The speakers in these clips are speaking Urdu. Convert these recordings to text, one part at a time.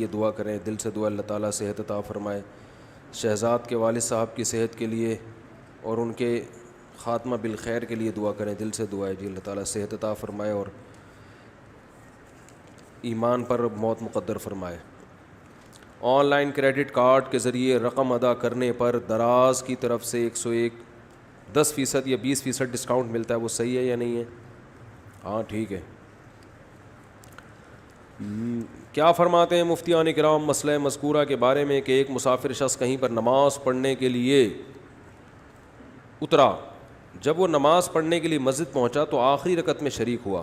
یہ دعا کریں، دل سے دعا اللہ تعالیٰ صحت عطا فرمائے. شہزاد کے والد صاحب کی صحت کے لیے اور ان کے خاتمہ بالخیر کے لیے دعا کریں، دل سے دعا ہے جی اللہ تعالیٰ صحت عطا فرمائے اور ایمان پر موت مقدر فرمائے. آن لائن کریڈٹ کارڈ کے ذریعے رقم ادا کرنے پر دراز کی طرف سے 101 10% یا 20% ڈسکاؤنٹ ملتا ہے، وہ صحیح ہے یا نہیں ہے؟ ہاں ٹھیک ہے. کیا فرماتے ہیں مفتیان کرام مسئلہ مذکورہ کے بارے میں کہ ایک مسافر شخص کہیں پر نماز پڑھنے کے لیے اترا، جب وہ نماز پڑھنے کے لیے مسجد پہنچا تو آخری رکعت میں شریک ہوا.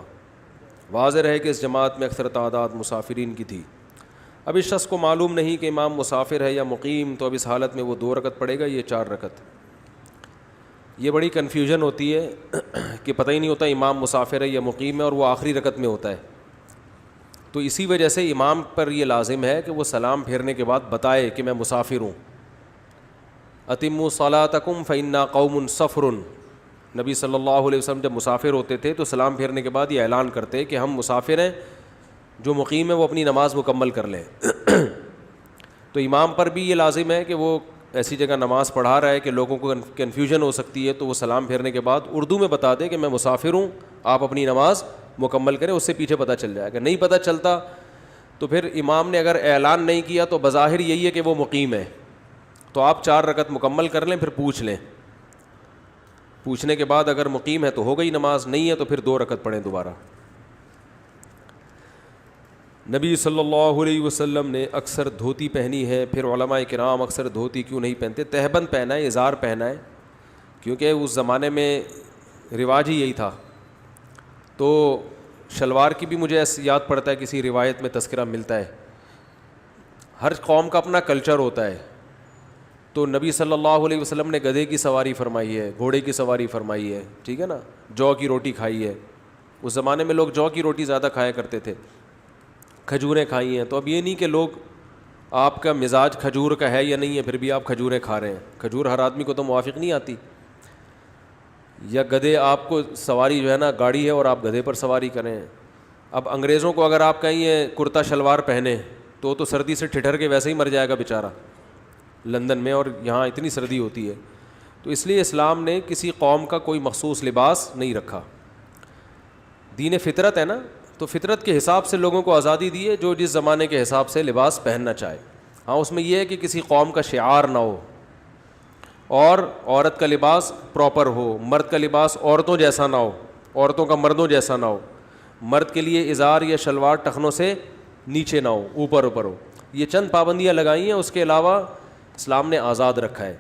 واضح رہے کہ اس جماعت میں اکثر تعداد مسافرین کی تھی. اب اس شخص کو معلوم نہیں کہ امام مسافر ہے یا مقیم، تو اب اس حالت میں وہ 2 رکعت پڑھے گا یہ 4 رکعت. یہ بڑی کنفیوژن ہوتی ہے کہ پتہ ہی نہیں ہوتا امام مسافر ہے یا مقیم ہے اور وہ آخری رکعت میں ہوتا ہے. تو اسی وجہ سے امام پر یہ لازم ہے کہ وہ سلام پھیرنے کے بعد بتائے کہ میں مسافر ہوں. اتموا صلاتکم فإنا قوم سفر. نبی صلی اللہ علیہ وسلم جب مسافر ہوتے تھے تو سلام پھیرنے کے بعد یہ اعلان کرتے کہ ہم مسافر ہیں، جو مقیم ہے وہ اپنی نماز مکمل کر لیں. تو امام پر بھی یہ لازم ہے کہ وہ ایسی جگہ نماز پڑھا رہا ہے کہ لوگوں کو کنفیوژن ہو سکتی ہے، تو وہ سلام پھیرنے کے بعد اردو میں بتا دے کہ میں مسافر ہوں، آپ اپنی نماز مکمل کریں. اس سے پیچھے پتہ چل جائے گا. نہیں پتہ چلتا تو پھر امام نے اگر اعلان نہیں کیا تو بظاہر یہی ہے کہ وہ مقیم ہے، تو آپ 4 رکعت مکمل کر لیں، پھر پوچھ لیں. پوچھنے کے بعد اگر مقیم ہے تو ہو گئی نماز، نہیں ہے تو پھر 2 رکعت پڑھیں دوبارہ. نبی صلی اللہ علیہ وسلم نے اکثر دھوتی پہنی ہے، پھر علماء کرام اکثر دھوتی کیوں نہیں پہنتے؟ تہبند پہنا ہے، ازار پہنا ہے، کیونکہ اس زمانے میں رواج ہی یہی تھا. تو شلوار کی بھی مجھے یاد پڑتا ہے کسی روایت میں تذکرہ ملتا ہے. ہر قوم کا اپنا کلچر ہوتا ہے. تو نبی صلی اللہ علیہ وسلم نے گدھے کی سواری فرمائی ہے، گھوڑے کی سواری فرمائی ہے، ٹھیک ہے نا، جو کی روٹی کھائی ہے. اس زمانے میں لوگ جو کی روٹی زیادہ کھایا کرتے تھے، کھجوریں کھائی ہیں. تو اب یہ نہیں کہ لوگ آپ کا مزاج کھجور کا ہے یا نہیں ہے پھر بھی آپ کھجوریں کھا رہے ہیں. کھجور ہر آدمی کو تو موافق نہیں آتی. یا گدھے آپ کو سواری جو ہے نا گاڑی ہے اور آپ گدھے پر سواری کریں. اب انگریزوں کو اگر آپ کہیں یہ کرتا شلوار پہنے تو سردی سے ٹھٹر کے ویسے ہی مر جائے گا بیچارہ لندن میں، اور یہاں اتنی سردی ہوتی ہے. تو اس لیے اسلام نے کسی قوم کا کوئی مخصوص لباس نہیں رکھا. دین فطرت ہے نا، تو فطرت کے حساب سے لوگوں کو آزادی دی ہے جو جس زمانے کے حساب سے لباس پہننا چاہے. ہاں اس میں یہ ہے کہ کسی قوم کا شعار نہ ہو، اور عورت کا لباس پراپر ہو، مرد کا لباس عورتوں جیسا نہ ہو، عورتوں کا مردوں جیسا نہ ہو. مرد کے لیے ازار یا شلوار ٹخنوں سے نیچے نہ ہو، اوپر ہو. یہ چند پابندیاں لگائی ہیں، اس کے علاوہ اسلام نے آزاد رکھا ہے.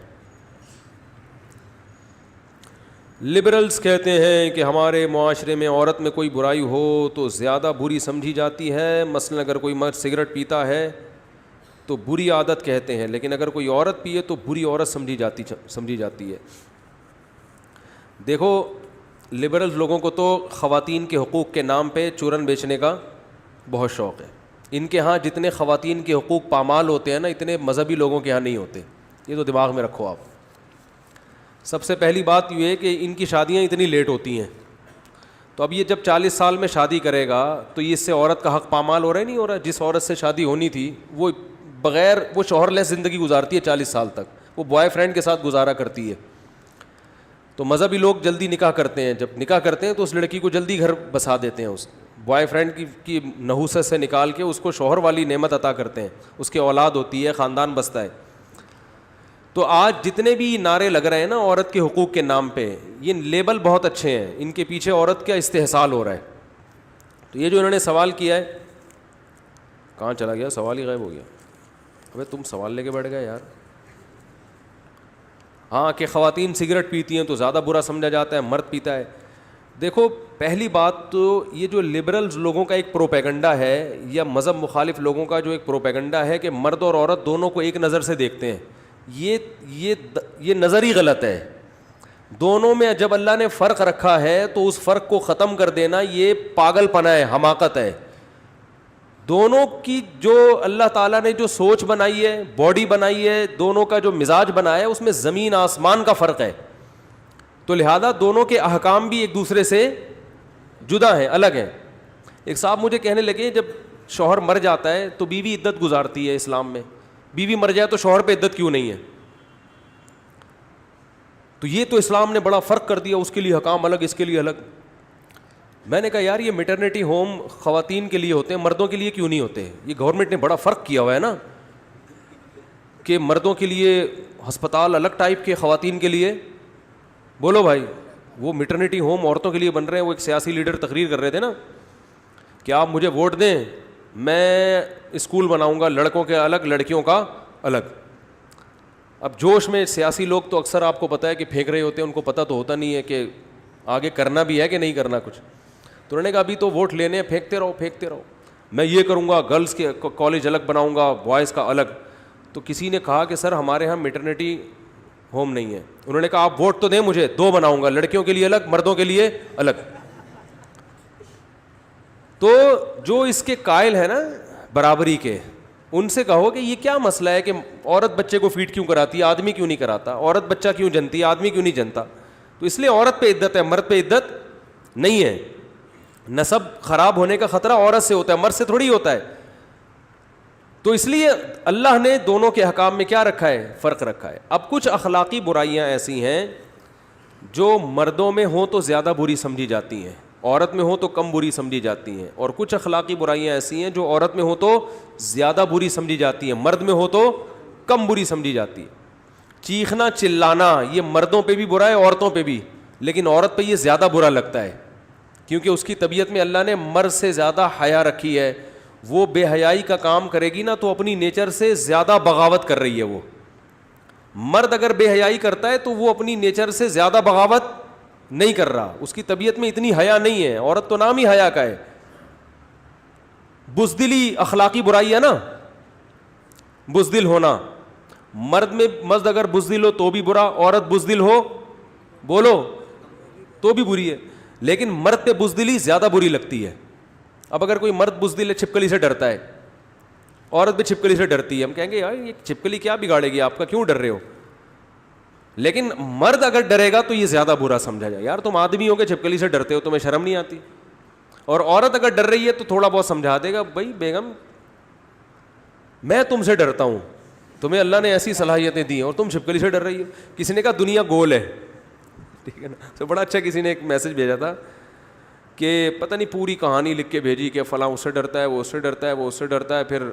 لبرلز کہتے ہیں کہ ہمارے معاشرے میں عورت میں کوئی برائی ہو تو زیادہ بری سمجھی جاتی ہے. مثلا اگر کوئی مرد سگریٹ پیتا ہے تو بری عادت کہتے ہیں، لیکن اگر کوئی عورت پیے تو بری عورت سمجھی جاتی ہے. دیکھو لبرل لوگوں کو تو خواتین کے حقوق کے نام پہ چورن بیچنے کا بہت شوق ہے. ان کے ہاں جتنے خواتین کے حقوق پامال ہوتے ہیں نا، اتنے مذہبی لوگوں کے ہاں نہیں ہوتے. یہ تو دماغ میں رکھو آپ. سب سے پہلی بات یہ ہے کہ ان کی شادیاں اتنی لیٹ ہوتی ہیں. تو اب یہ جب 40 سال میں شادی کرے گا تو یہ اس سے عورت کا حق پامال ہو رہا ہے نہیں ہو رہا؟ جس عورت سے شادی ہونی تھی وہ بغیر وہ شوہر لیس زندگی گزارتی ہے 40 سال تک، وہ بوائے فرینڈ کے ساتھ گزارا کرتی ہے. تو مذہبی لوگ جلدی نکاح کرتے ہیں، جب نکاح کرتے ہیں تو اس لڑکی کو جلدی گھر بسا دیتے ہیں. اس بوائے فرینڈ کی نحوست سے نکال کے اس کو شوہر والی نعمت عطا کرتے ہیں، اس کی اولاد ہوتی ہے، خاندان بستا ہے. تو آج جتنے بھی نعرے لگ رہے ہیں نا عورت کے حقوق کے نام پہ، یہ لیبل بہت اچھے ہیں، ان کے پیچھے عورت کا استحصال ہو رہا ہے. تو یہ جو انہوں نے سوال کیا ہے، کہاں چلا گیا؟ سوال ہی غائب ہو گیا. ابے تم سوال لے کے بیٹھ گئے یار. ہاں کہ خواتین سگریٹ پیتی ہیں تو زیادہ برا سمجھا جاتا ہے، مرد پیتا ہے. دیکھو پہلی بات تو یہ جو لبرلز لوگوں کا ایک پروپیگنڈا ہے، یا مذہب مخالف لوگوں کا جو ایک پروپیگنڈا ہے کہ مرد اور عورت دونوں کو ایک نظر سے دیکھتے ہیں، یہ نظر ہی غلط ہے. دونوں میں جب اللہ نے فرق رکھا ہے تو اس فرق کو ختم کر دینا یہ پاگل پنا ہے، حماقت ہے. دونوں کی جو اللہ تعالیٰ نے جو سوچ بنائی ہے، باڈی بنائی ہے، دونوں کا جو مزاج بنایا ہے، اس میں زمین آسمان کا فرق ہے. تو لہذا دونوں کے احکام بھی ایک دوسرے سے جدا ہیں، الگ ہیں. ایک صاحب مجھے کہنے لگے جب شوہر مر جاتا ہے تو بیوی عدت گزارتی ہے اسلام میں, بیوی مر جائے تو شوہر پہ عدت کیوں نہیں ہے؟ تو یہ تو اسلام نے بڑا فرق کر دیا, اس کے لیے حکام الگ, اس کے لیے الگ. میں نے کہا یار یہ میٹرنیٹی ہوم خواتین کے لیے ہوتے ہیں, مردوں کے لیے کیوں نہیں ہوتے؟ یہ گورنمنٹ نے بڑا فرق کیا ہوا ہے نا, کہ مردوں کے لیے ہسپتال الگ ٹائپ کے, خواتین کے لیے. بولو بھائی, وہ میٹرنیٹی ہوم عورتوں کے لیے بن رہے ہیں. وہ ایک سیاسی لیڈر تقریر کر رہے تھے نا کہ آپ مجھے ووٹ دیں, میں اسکول بناؤں گا لڑکوں کے الگ, لڑکیوں کا الگ. اب جوش میں سیاسی لوگ تو اکثر آپ کو پتہ ہے کہ پھینک رہے ہوتے ہیں, ان کو پتہ تو ہوتا نہیں ہے کہ آگے کرنا بھی ہے کہ نہیں کرنا کچھ. تو انہوں نے کہا ابھی تو ووٹ لینے ہیں, پھینکتے رہو پھینکتے رہو, میں یہ کروں گا, گرلس کے کالج الگ بناؤں گا, بوائز کا الگ. تو کسی نے کہا کہ سر ہمارے یہاں میٹرنیٹی ہوم نہیں ہے. انہوں نے کہا آپ ووٹ تو دیں مجھے, 2 بناؤں گا, لڑکیوں کے لیے الگ, مردوں کے لیے الگ. تو جو اس کے قائل ہے نا برابری کے, ان سے کہو کہ یہ کیا مسئلہ ہے کہ عورت بچے کو فیڈ کیوں کراتی ہے, آدمی کیوں نہیں کراتا؟ عورت بچہ کیوں جنتی ہے, آدمی کیوں نہیں جنتا؟ تو اس لیے عورت پہ عدت ہے, مرد پہ عدت نہیں ہے. نسب خراب ہونے کا خطرہ عورت سے ہوتا ہے, مرد سے تھوڑی ہوتا ہے. تو اس لیے اللہ نے دونوں کے حکام میں کیا رکھا ہے؟ فرق رکھا ہے. اب کچھ اخلاقی برائیاں ایسی ہیں جو مردوں میں ہوں تو زیادہ بری سمجھی جاتی ہیں, عورت میں ہوں تو کم بری سمجھی جاتی ہیں. اور کچھ اخلاقی برائیاں ایسی ہیں جو عورت میں ہوں تو زیادہ بری سمجھی جاتی ہیں, مرد میں ہو تو کم بری سمجھی جاتی ہے. چیخنا چلانا یہ مردوں پہ بھی برا ہے, عورتوں پہ بھی, لیکن عورت پہ یہ زیادہ برا لگتا ہے کیونکہ اس کی طبیعت میں اللہ نے مرد سے زیادہ حیا رکھی ہے. وہ بے حیائی کا کام کرے گی نا تو اپنی نیچر سے زیادہ بغاوت کر رہی ہے. وہ مرد اگر بے حیائی کرتا ہے تو وہ اپنی نیچر سے زیادہ بغاوت نہیں کر رہا, اس کی طبیعت میں اتنی حیا نہیں ہے. عورت تو نام ہی حیا کا ہے. بزدلی اخلاقی برائی ہے نا, بزدل ہونا. مرد اگر بزدل ہو تو بھی برا, عورت بزدل ہو بولو تو بھی بری ہے. لیکن مرد پہ بزدلی زیادہ بری لگتی ہے. اب اگر کوئی مرد بزدل ہے, چھپکلی سے ڈرتا ہے, عورت بھی چھپکلی سے ڈرتی ہے, ہم کہیں گے یار یہ چھپکلی کیا بگاڑے گی آپ کا, کیوں ڈر رہے ہو؟ لیکن مرد اگر ڈرے گا تو یہ زیادہ برا سمجھا جائے, یار تم آدمی ہو کے چھپکلی سے ڈرتے ہو, تمہیں شرم نہیں آتی. اور عورت اگر ڈر رہی ہے تو تھوڑا بہت سمجھا دے گا, بھائی بیگم میں تم سے ڈرتا ہوں, تمہیں اللہ نے ایسی صلاحیتیں دی ہیں اور تم چھپکلی سے ڈر رہی ہو. کسی نے کہا دنیا گول ہے, ٹھیک ہے نا. تو بڑا اچھا کسی نے ایک میسج بھیجا تھا کہ پتہ نہیں پوری کہانی لکھ کے بھیجی کہ فلاں اس سے ڈرتا ہے, وہ اس سے ڈرتا ہے, وہ اس سے ڈرتا ہے, پھر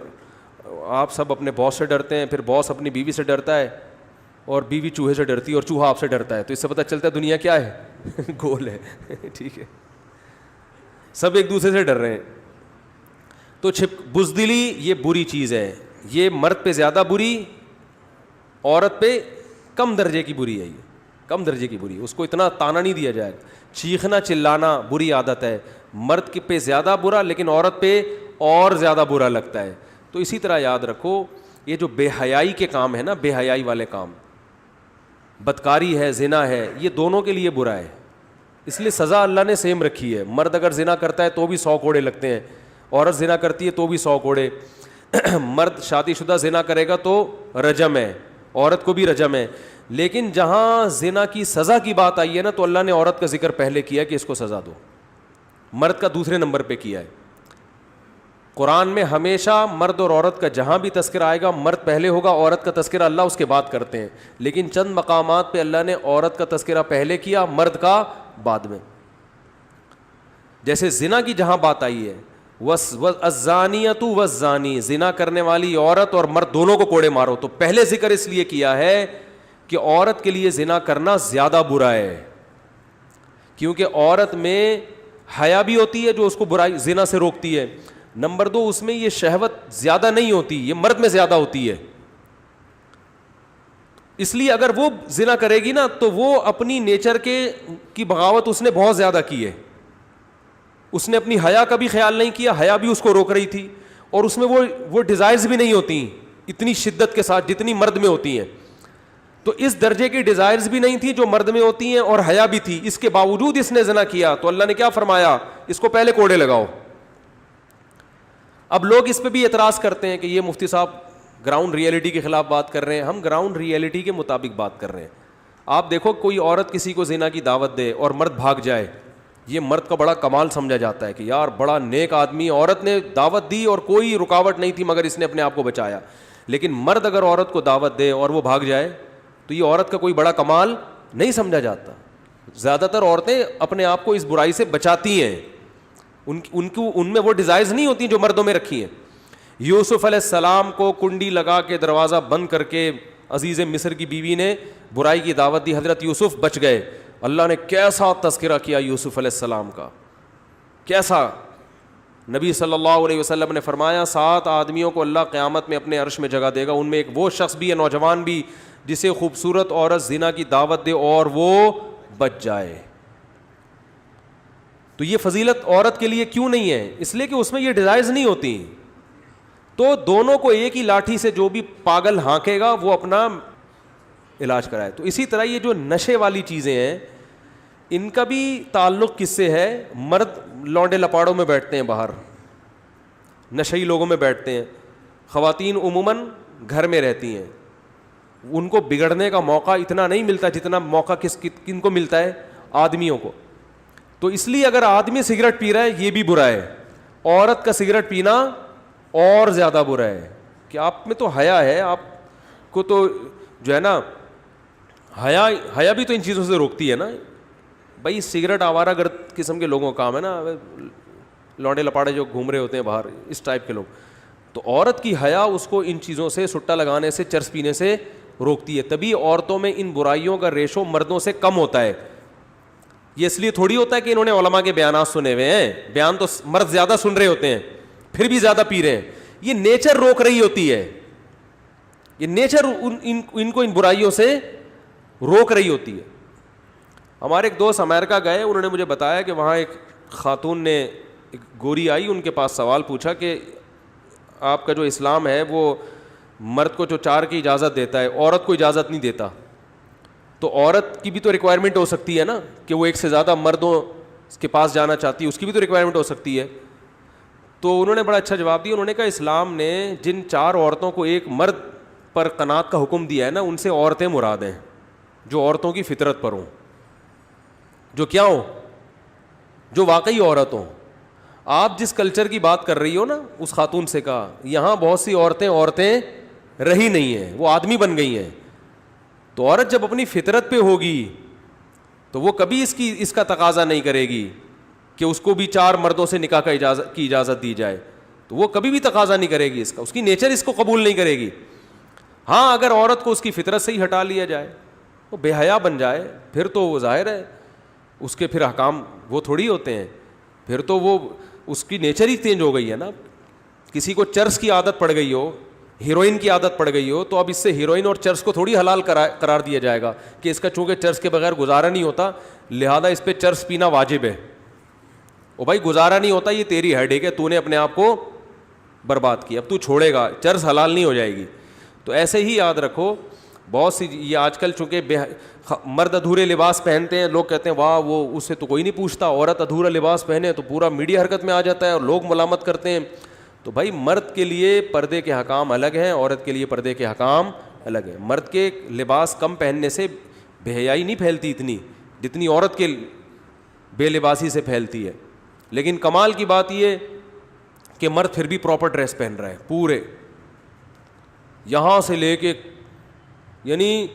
آپ سب اپنے باس سے ڈرتے ہیں, پھر باس اپنی بیوی سے ڈرتا ہے, اور بیوی چوہے سے ڈرتی ہے, اور چوہا آپ سے ڈرتا ہے. تو اس سے پتہ چلتا ہے دنیا کیا ہے, گول ہے. ٹھیک ہے, سب ایک دوسرے سے ڈر رہے ہیں. تو بزدلی یہ بری چیز ہے, یہ مرد پہ زیادہ بری, عورت پہ کم درجے کی بری ہے. یہ کم درجے کی بری, اس کو اتنا تانا نہیں دیا جائے. چیخنا چلانا بری عادت ہے, مرد پہ زیادہ برا لیکن عورت پہ اور زیادہ برا لگتا ہے. تو اسی طرح یاد رکھو یہ جو بے حیائی کے کام ہے نا, بے حیائی والے کام, بدکاری ہے, زنا ہے, یہ دونوں کے لیے برا ہے. اس لیے سزا اللہ نے سیم رکھی ہے. مرد اگر زنا کرتا ہے تو بھی 100 کوڑے لگتے ہیں, عورت زنا کرتی ہے تو بھی 100 کوڑے. مرد شادی شدہ زنا کرے گا تو رجم ہے, عورت کو بھی رجم ہے. لیکن جہاں زنا کی سزا کی بات آئی ہے نا تو اللہ نے عورت کا ذکر پہلے کیا کہ اس کو سزا دو, مرد کا دوسرے نمبر پہ کیا ہے. قرآن میں ہمیشہ مرد اور عورت کا جہاں بھی تذکرہ آئے گا مرد پہلے ہوگا, عورت کا تذکرہ اللہ اس کے بعد کرتے ہیں. لیکن چند مقامات پہ اللہ نے عورت کا تذکرہ پہلے کیا, مرد کا بعد میں. جیسے زنا کی جہاں بات آئی ہے, الزانیۃ والزانی, زنا کرنے والی عورت اور مرد دونوں کو کوڑے مارو, تو پہلے ذکر اس لیے کیا ہے کہ عورت کے لیے زنا کرنا زیادہ برا ہے, کیونکہ عورت میں حیا بھی ہوتی ہے جو اس کو برائی زنا سے روکتی ہے. نمبر 2, اس میں یہ شہوت زیادہ نہیں ہوتی, یہ مرد میں زیادہ ہوتی ہے. اس لیے اگر وہ زنا کرے گی نا تو وہ اپنی نیچر کی بغاوت اس نے بہت زیادہ کی ہے. اس نے اپنی حیا کا بھی خیال نہیں کیا, حیا بھی اس کو روک رہی تھی, اور اس میں وہ ڈیزائرز بھی نہیں ہوتی اتنی شدت کے ساتھ جتنی مرد میں ہوتی ہیں. تو اس درجے کی ڈیزائرز بھی نہیں تھی جو مرد میں ہوتی ہیں, اور حیا بھی تھی. اس کے باوجود اس نے زنا کیا تو اللہ نے کیا فرمایا, اس کو پہلے کوڑے لگاؤ. اب لوگ اس پہ بھی اعتراض کرتے ہیں کہ یہ مفتی صاحب گراؤنڈ ریئلٹی کے خلاف بات کر رہے ہیں. ہم گراؤنڈ ریئلٹی کے مطابق بات کر رہے ہیں. آپ دیکھو کوئی عورت کسی کو زنا کی دعوت دے اور مرد بھاگ جائے یہ مرد کا بڑا کمال سمجھا جاتا ہے کہ یار بڑا نیک آدمی, عورت نے دعوت دی اور کوئی رکاوٹ نہیں تھی مگر اس نے اپنے آپ کو بچایا. لیکن مرد اگر عورت کو دعوت دے اور وہ بھاگ جائے تو یہ عورت کا کوئی بڑا کمال نہیں سمجھا جاتا. زیادہ تر عورتیں اپنے آپ کو اس برائی سے بچاتی ہیں, ان میں وہ ڈیزائرز نہیں ہوتی جو مردوں میں رکھی ہیں. یوسف علیہ السلام کو کنڈی لگا کے دروازہ بند کر کے عزیز مصر کی بیوی نے برائی کی دعوت دی, حضرت یوسف بچ گئے. اللہ نے کیسا تذکرہ کیا یوسف علیہ السلام کا, کیسا. نبی صلی اللہ علیہ وسلم نے فرمایا 7 آدمیوں کو اللہ قیامت میں اپنے عرش میں جگہ دے گا, ان میں ایک وہ شخص بھی ہے, نوجوان بھی, جسے خوبصورت عورت زنا کی دعوت دے اور وہ بچ جائے. تو یہ فضیلت عورت کے لیے کیوں نہیں ہے؟ اس لیے کہ اس میں یہ ڈیزائرز نہیں ہوتی. تو دونوں کو ایک ہی لاٹھی سے جو بھی پاگل ہانکے گا وہ اپنا علاج کرائے. تو اسی طرح یہ جو نشے والی چیزیں ہیں ان کا بھی تعلق کس سے ہے؟ مرد لونڈے لپاڑوں میں بیٹھتے ہیں, باہر نشئی لوگوں میں بیٹھتے ہیں, خواتین عموماً گھر میں رہتی ہیں. ان کو بگڑنے کا موقع اتنا نہیں ملتا جتنا موقع کن کو ملتا ہے؟ آدمیوں کو. تو اس لیے اگر آدمی سگریٹ پی رہا ہے یہ بھی برا ہے, عورت کا سگریٹ پینا اور زیادہ برا ہے. کہ آپ میں تو حیا ہے, آپ کو تو جو ہے نا حیا بھی تو ان چیزوں سے روکتی ہے نا. بھائی سگریٹ آوارہ گرد قسم کے لوگوں کا کام ہے نا, لونڈے لپاڑے جو گھوم رہے ہوتے ہیں باہر, اس ٹائپ کے لوگ. تو عورت کی حیا اس کو ان چیزوں سے, سٹا لگانے سے, چرس پینے سے روکتی ہے. تبھی عورتوں میں ان برائیوں کا ریشو مردوں سے کم ہوتا ہے. یہ اس لیے تھوڑی ہوتا ہے کہ انہوں نے علماء کے بیانات سنے ہوئے ہیں, بیان تو مرد زیادہ سن رہے ہوتے ہیں پھر بھی زیادہ پی رہے ہیں. یہ نیچر روک رہی ہوتی ہے, یہ نیچر ان کو ان برائیوں سے روک رہی ہوتی ہے. ہمارے ایک دوست امریکہ گئے, انہوں نے مجھے بتایا کہ وہاں ایک خاتون نے, ایک گوری آئی, ان کے پاس سوال پوچھا کہ آپ کا جو اسلام ہے وہ مرد کو جو 4 کی اجازت دیتا ہے, عورت کو اجازت نہیں دیتا. تو عورت کی بھی تو ریکوائرمنٹ ہو سکتی ہے نا کہ وہ ایک سے زیادہ مردوں کے پاس جانا چاہتی ہے, اس کی بھی تو ریکوائرمنٹ ہو سکتی ہے. تو انہوں نے بڑا اچھا جواب دیا. انہوں نے کہا اسلام نے جن 4 عورتوں کو ایک مرد پر قناعت کا حکم دیا ہے نا, ان سے عورتیں مراد ہیں جو عورتوں کی فطرت پر ہوں, جو کیا ہوں, جو واقعی عورت ہوں. آپ جس کلچر کی بات کر رہی ہو نا, اس خاتون سے کہا یہاں بہت سی عورتیں رہی نہیں ہیں, وہ آدمی بن گئی ہیں. تو عورت جب اپنی فطرت پہ ہوگی تو وہ کبھی اس کا تقاضا نہیں کرے گی کہ اس کو بھی 4 مردوں سے نکاح کی اجازت دی جائے. تو وہ کبھی بھی تقاضا نہیں کرے گی اس کا, اس کی نیچر اس کو قبول نہیں کرے گی. ہاں اگر عورت کو اس کی فطرت سے ہی ہٹا لیا جائے, وہ بے حیا بن جائے, پھر تو وہ ظاہر ہے اس کے پھر احکام وہ تھوڑی ہوتے ہیں, پھر تو وہ اس کی نیچر ہی چینج ہو گئی ہے نا. کسی کو چرس کی عادت پڑ گئی ہو, ہیروئن کی عادت پڑ گئی ہو, تو اب اس سے ہیروئن اور چرس کو تھوڑی حلال قرار دیا جائے گا کہ اس کا چونکہ چرس کے بغیر گزارا نہیں ہوتا لہذا اس پہ چرس پینا واجب ہے. او بھائی گزارا نہیں ہوتا, یہ تیری ہیڈیک ہے, تو نے اپنے آپ کو برباد کیا, اب تو چھوڑے گا, چرس حلال نہیں ہو جائے گی. تو ایسے ہی یاد رکھو, بہت سی یہ آج کل چونکہ مرد ادھورے لباس پہنتے ہیں, لوگ کہتے ہیں واہ وہ اس سے تو کوئی نہیں پوچھتا, عورت ادھورا لباس پہنے تو پورا میڈیا حرکت میں آ جاتا ہے اور لوگ ملامت کرتے ہیں. تو بھائی مرد کے لیے پردے کے حکام الگ ہیں, عورت کے لیے پردے کے حکام الگ ہیں. مرد کے لباس کم پہننے سے بے حیائی نہیں پھیلتی اتنی جتنی عورت کے بے لباسی سے پھیلتی ہے. لیکن کمال کی بات یہ کہ مرد پھر بھی پراپر ڈریس پہن رہا ہے, پورے یہاں سے لے کے, یعنی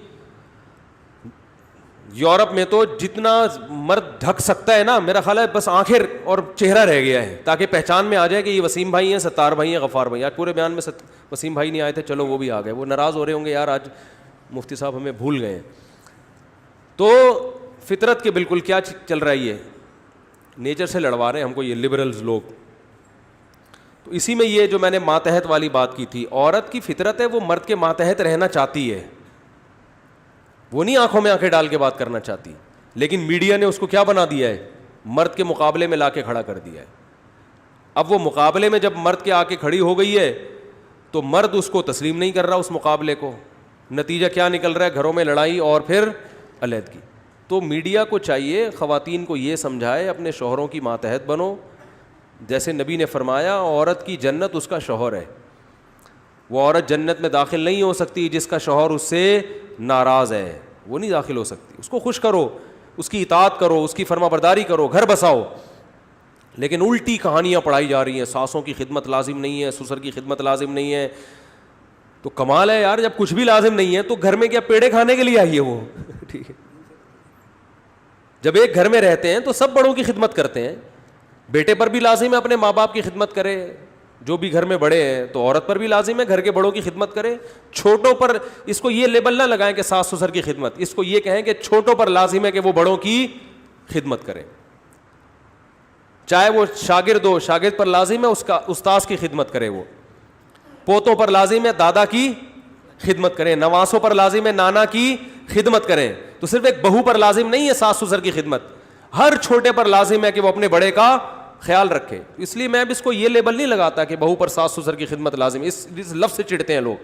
یورپ میں تو جتنا مرد ڈھک سکتا ہے نا, میرا خیال ہے بس آنکھیں اور چہرہ رہ گیا ہے تاکہ پہچان میں آ جائے کہ یہ وسیم بھائی ہیں, ستار بھائی ہیں, غفار بھائی. آج پورے بیان میں وسیم بھائی نہیں آئے تھے, چلو وہ بھی آ گئے, وہ ناراض ہو رہے ہوں گے یار آج مفتی صاحب ہمیں بھول گئے. تو فطرت کے بالکل کیا چل رہا ہے, یہ نیچر سے لڑوا رہے ہیں ہم کو یہ لبرلز لوگ. تو اسی میں یہ جو میں نے ماتحت والی بات کی تھی, عورت کی فطرت ہے وہ مرد کے ماتحت رہنا چاہتی ہے, وہ نہیں آنکھوں میں آنکھیں ڈال کے بات کرنا چاہتی. لیکن میڈیا نے اس کو کیا بنا دیا ہے, مرد کے مقابلے میں لا کے کھڑا کر دیا ہے. اب وہ مقابلے میں جب مرد کے آ کے کھڑی ہو گئی ہے تو مرد اس کو تسلیم نہیں کر رہا اس مقابلے کو. نتیجہ کیا نکل رہا ہے, گھروں میں لڑائی اور پھر علیحدگی. تو میڈیا کو چاہیے خواتین کو یہ سمجھائے اپنے شوہروں کی ماتحت بنو. جیسے نبی نے فرمایا عورت کی جنت اس کا شوہر ہے, وہ عورت جنت میں داخل نہیں ہو سکتی جس کا شوہر اس سے ناراض ہے, وہ نہیں داخل ہو سکتی. اس کو خوش کرو, اس کی اطاعت کرو, اس کی فرما برداری کرو, گھر بساؤ. لیکن الٹی کہانیاں پڑھائی جا رہی ہیں, ساسوں کی خدمت لازم نہیں ہے, سسر کی خدمت لازم نہیں ہے. تو کمال ہے یار, جب کچھ بھی لازم نہیں ہے تو گھر میں کیا پیڑے کھانے کے لیے آئی ہے وہ؟ ٹھیک ہے, جب ایک گھر میں رہتے ہیں تو سب بڑوں کی خدمت کرتے ہیں. بیٹے پر بھی لازم ہے اپنے ماں باپ کی خدمت کرے, جو بھی گھر میں بڑے ہیں, تو عورت پر بھی لازم ہے گھر کے بڑوں کی خدمت کرے. چھوٹوں پر اس کو یہ لیبل نہ لگائیں کہ ساس سسر کی خدمت, اس کو یہ کہیں کہ چھوٹوں پر لازم ہے کہ وہ بڑوں کی خدمت کرے. چاہے وہ شاگرد ہو, شاگرد پر لازم ہے اس کا استاذ کی خدمت کرے. وہ پوتوں پر لازم ہے دادا کی خدمت کریں, نواسوں پر لازم ہے نانا کی خدمت کریں. تو صرف ایک بہو پر لازم نہیں ہے ساس سسر کی خدمت, ہر چھوٹے پر لازم ہے کہ وہ اپنے بڑے کا خیال رکھے. اس لیے میں اب اس کو یہ لیبل نہیں لگاتا کہ بہو پر ساس سسر کی خدمت لازم, اس لفظ سے چڑھتے ہیں لوگ.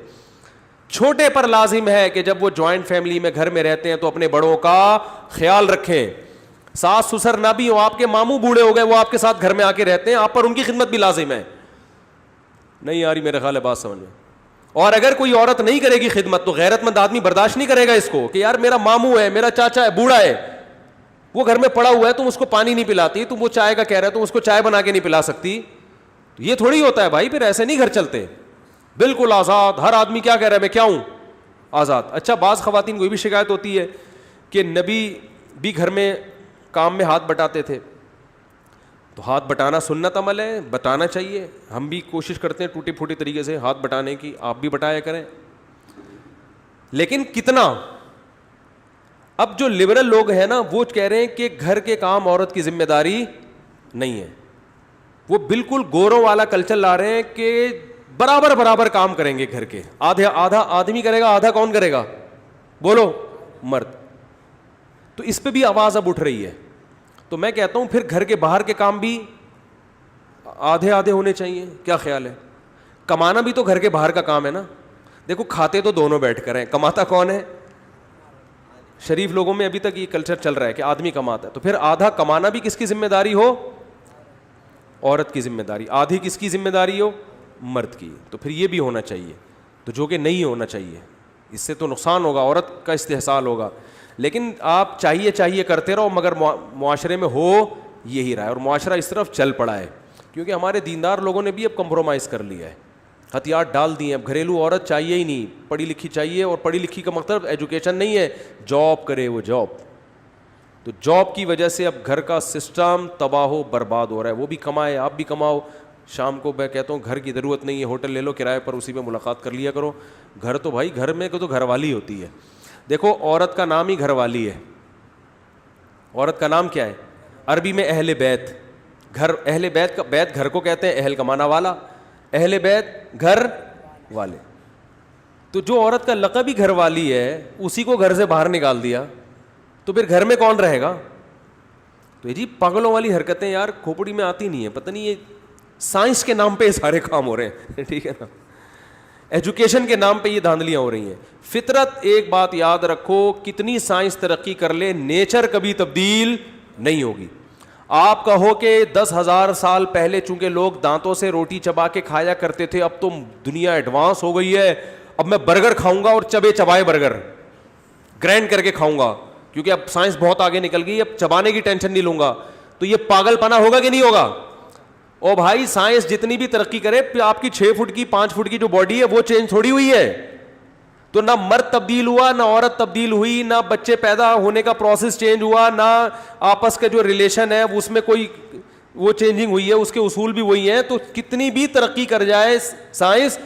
چھوٹے پر لازم ہے کہ جب وہ جوائنٹ فیملی میں گھر میں رہتے ہیں تو اپنے بڑوں کا خیال رکھیں. ساس سسر نہ بھی ہو, آپ کے ماموں بوڑھے ہو گئے, وہ آپ کے ساتھ گھر میں آ کے رہتے ہیں, آپ پر ان کی خدمت بھی لازم ہے. نہیں آ رہی میرے خیال ہے بات سمجھ میں. اور اگر کوئی عورت نہیں کرے گی خدمت تو غیرت مند آدمی برداشت نہیں کرے گا اس کو کہ یار میرا ماموں ہے, میرا چاچا ہے, بوڑھا ہے, وہ گھر میں پڑا ہوا ہے, تم اس کو پانی نہیں پلاتی, تم وہ چائے کا کہہ رہا ہے, تم اس کو چائے بنا کے نہیں پلا سکتی. یہ تھوڑی ہوتا ہے بھائی, پھر ایسے نہیں گھر چلتے. بالکل آزاد, ہر آدمی کیا کہہ رہا ہے میں کیا ہوں, آزاد. اچھا, بعض خواتین کو یہ بھی شکایت ہوتی ہے کہ نبی بھی گھر میں کام میں ہاتھ بٹاتے تھے. تو ہاتھ بٹانا سنت عمل ہے, بٹانا چاہیے. ہم بھی کوشش کرتے ہیں ٹوٹی پھوٹی طریقے سے ہاتھ بٹانے کی, آپ بھی بٹایا کریں, لیکن کتنا. اب جو لبرل لوگ ہیں نا وہ کہہ رہے ہیں کہ گھر کے کام عورت کی ذمہ داری نہیں ہے. وہ بالکل گوروں والا کلچر لا رہے ہیں کہ برابر برابر کام کریں گے گھر کے, آدھا آدمی کرے گا, آدھا کون کرے گا, بولو, مرد. تو اس پہ بھی آواز اب اٹھ رہی ہے. تو میں کہتا ہوں پھر گھر کے باہر کے کام بھی آدھے آدھے ہونے چاہیے. کیا خیال ہے؟ کمانا بھی تو گھر کے باہر کا کام ہے نا. دیکھو کھاتے تو دونوں بیٹھ کر ہیں, کماتا کون ہے؟ شریف لوگوں میں ابھی تک یہ کلچر چل رہا ہے کہ آدمی کماتا ہے. تو پھر آدھا کمانا بھی کس کی ذمہ داری ہو؟ عورت کی ذمہ داری. آدھی کس کی ذمہ داری ہو؟ مرد کی. تو پھر یہ بھی ہونا چاہیے, تو جو کہ نہیں ہونا چاہیے. اس سے تو نقصان ہوگا, عورت کا استحصال ہوگا. لیکن آپ چاہیے کرتے رہو, مگر معاشرے میں ہو یہی رہا ہے, اور معاشرہ اس طرف چل پڑا ہے کیونکہ ہمارے دیندار لوگوں نے بھی اب کمپرومائز کر لیا ہے, ہتھیار ڈال دیے. اب گھریلو عورت چاہیے ہی نہیں, پڑھی لکھی چاہیے. اور پڑھی لکھی کا مطلب ایجوکیشن نہیں ہے, جاب کرے وہ جاب. تو جاب کی وجہ سے اب گھر کا سسٹم تباہ و برباد ہو رہا ہے. وہ بھی کمائے, آپ بھی کماؤ. شام کو میں کہتا ہوں گھر کی ضرورت نہیں ہے, ہوٹل لے لو کرائے پر, اسی میں ملاقات کر لیا کرو. گھر تو بھائی گھر میں تو گھر والی ہوتی ہے. دیکھو عورت کا نام ہی گھر والی ہے. عورت کا نام کیا ہے عربی میں؟ اہل بیت. گھر, اہل بیت کا, بیت گھر کو کہتے ہیں, اہل کمانا والا, اہل بیت گھر والے. تو جو عورت کا لقب ہی گھر والی ہے اسی کو گھر سے باہر نکال دیا, تو پھر گھر میں کون رہے گا؟ تو یہ جی پاگلوں والی حرکتیں یار کھوپڑی میں آتی نہیں ہے. پتہ نہیں یہ سائنس کے نام پہ سارے کام ہو رہے ہیں, ٹھیک ہے نا, ایجوکیشن کے نام پہ یہ دھاندلیاں ہو رہی ہیں. فطرت, ایک بات یاد رکھو, کتنی سائنس ترقی کر لے نیچر کبھی تبدیل نہیں ہوگی. آپ کہو کہ 10,000 سال پہلے چونکہ لوگ دانتوں سے روٹی چبا کے کھایا کرتے تھے, اب تو دنیا ایڈوانس ہو گئی ہے, اب میں برگر کھاؤں گا اور چبے چبائے برگر گرینڈ کر کے کھاؤں گا کیونکہ اب سائنس بہت آگے نکل گئی, اب چبانے کی ٹینشن نہیں لوں گا. تو یہ پاگل پنا ہوگا کہ نہیں ہوگا؟ او بھائی سائنس جتنی بھی ترقی کرے, آپ کی 6 فٹ کی 5 فٹ کی جو باڈی ہے وہ چینج تھوڑی ہوئی ہے. تو نہ مرد تبدیل ہوا, نہ عورت تبدیل ہوئی, نہ بچے پیدا ہونے کا پروسیس چینج ہوا, نہ آپس کا جو ریلیشن ہے اس میں کوئی وہ چینجنگ ہوئی ہے, اس کے اصول بھی وہی ہیں. تو کتنی بھی ترقی کر جائے سائنس,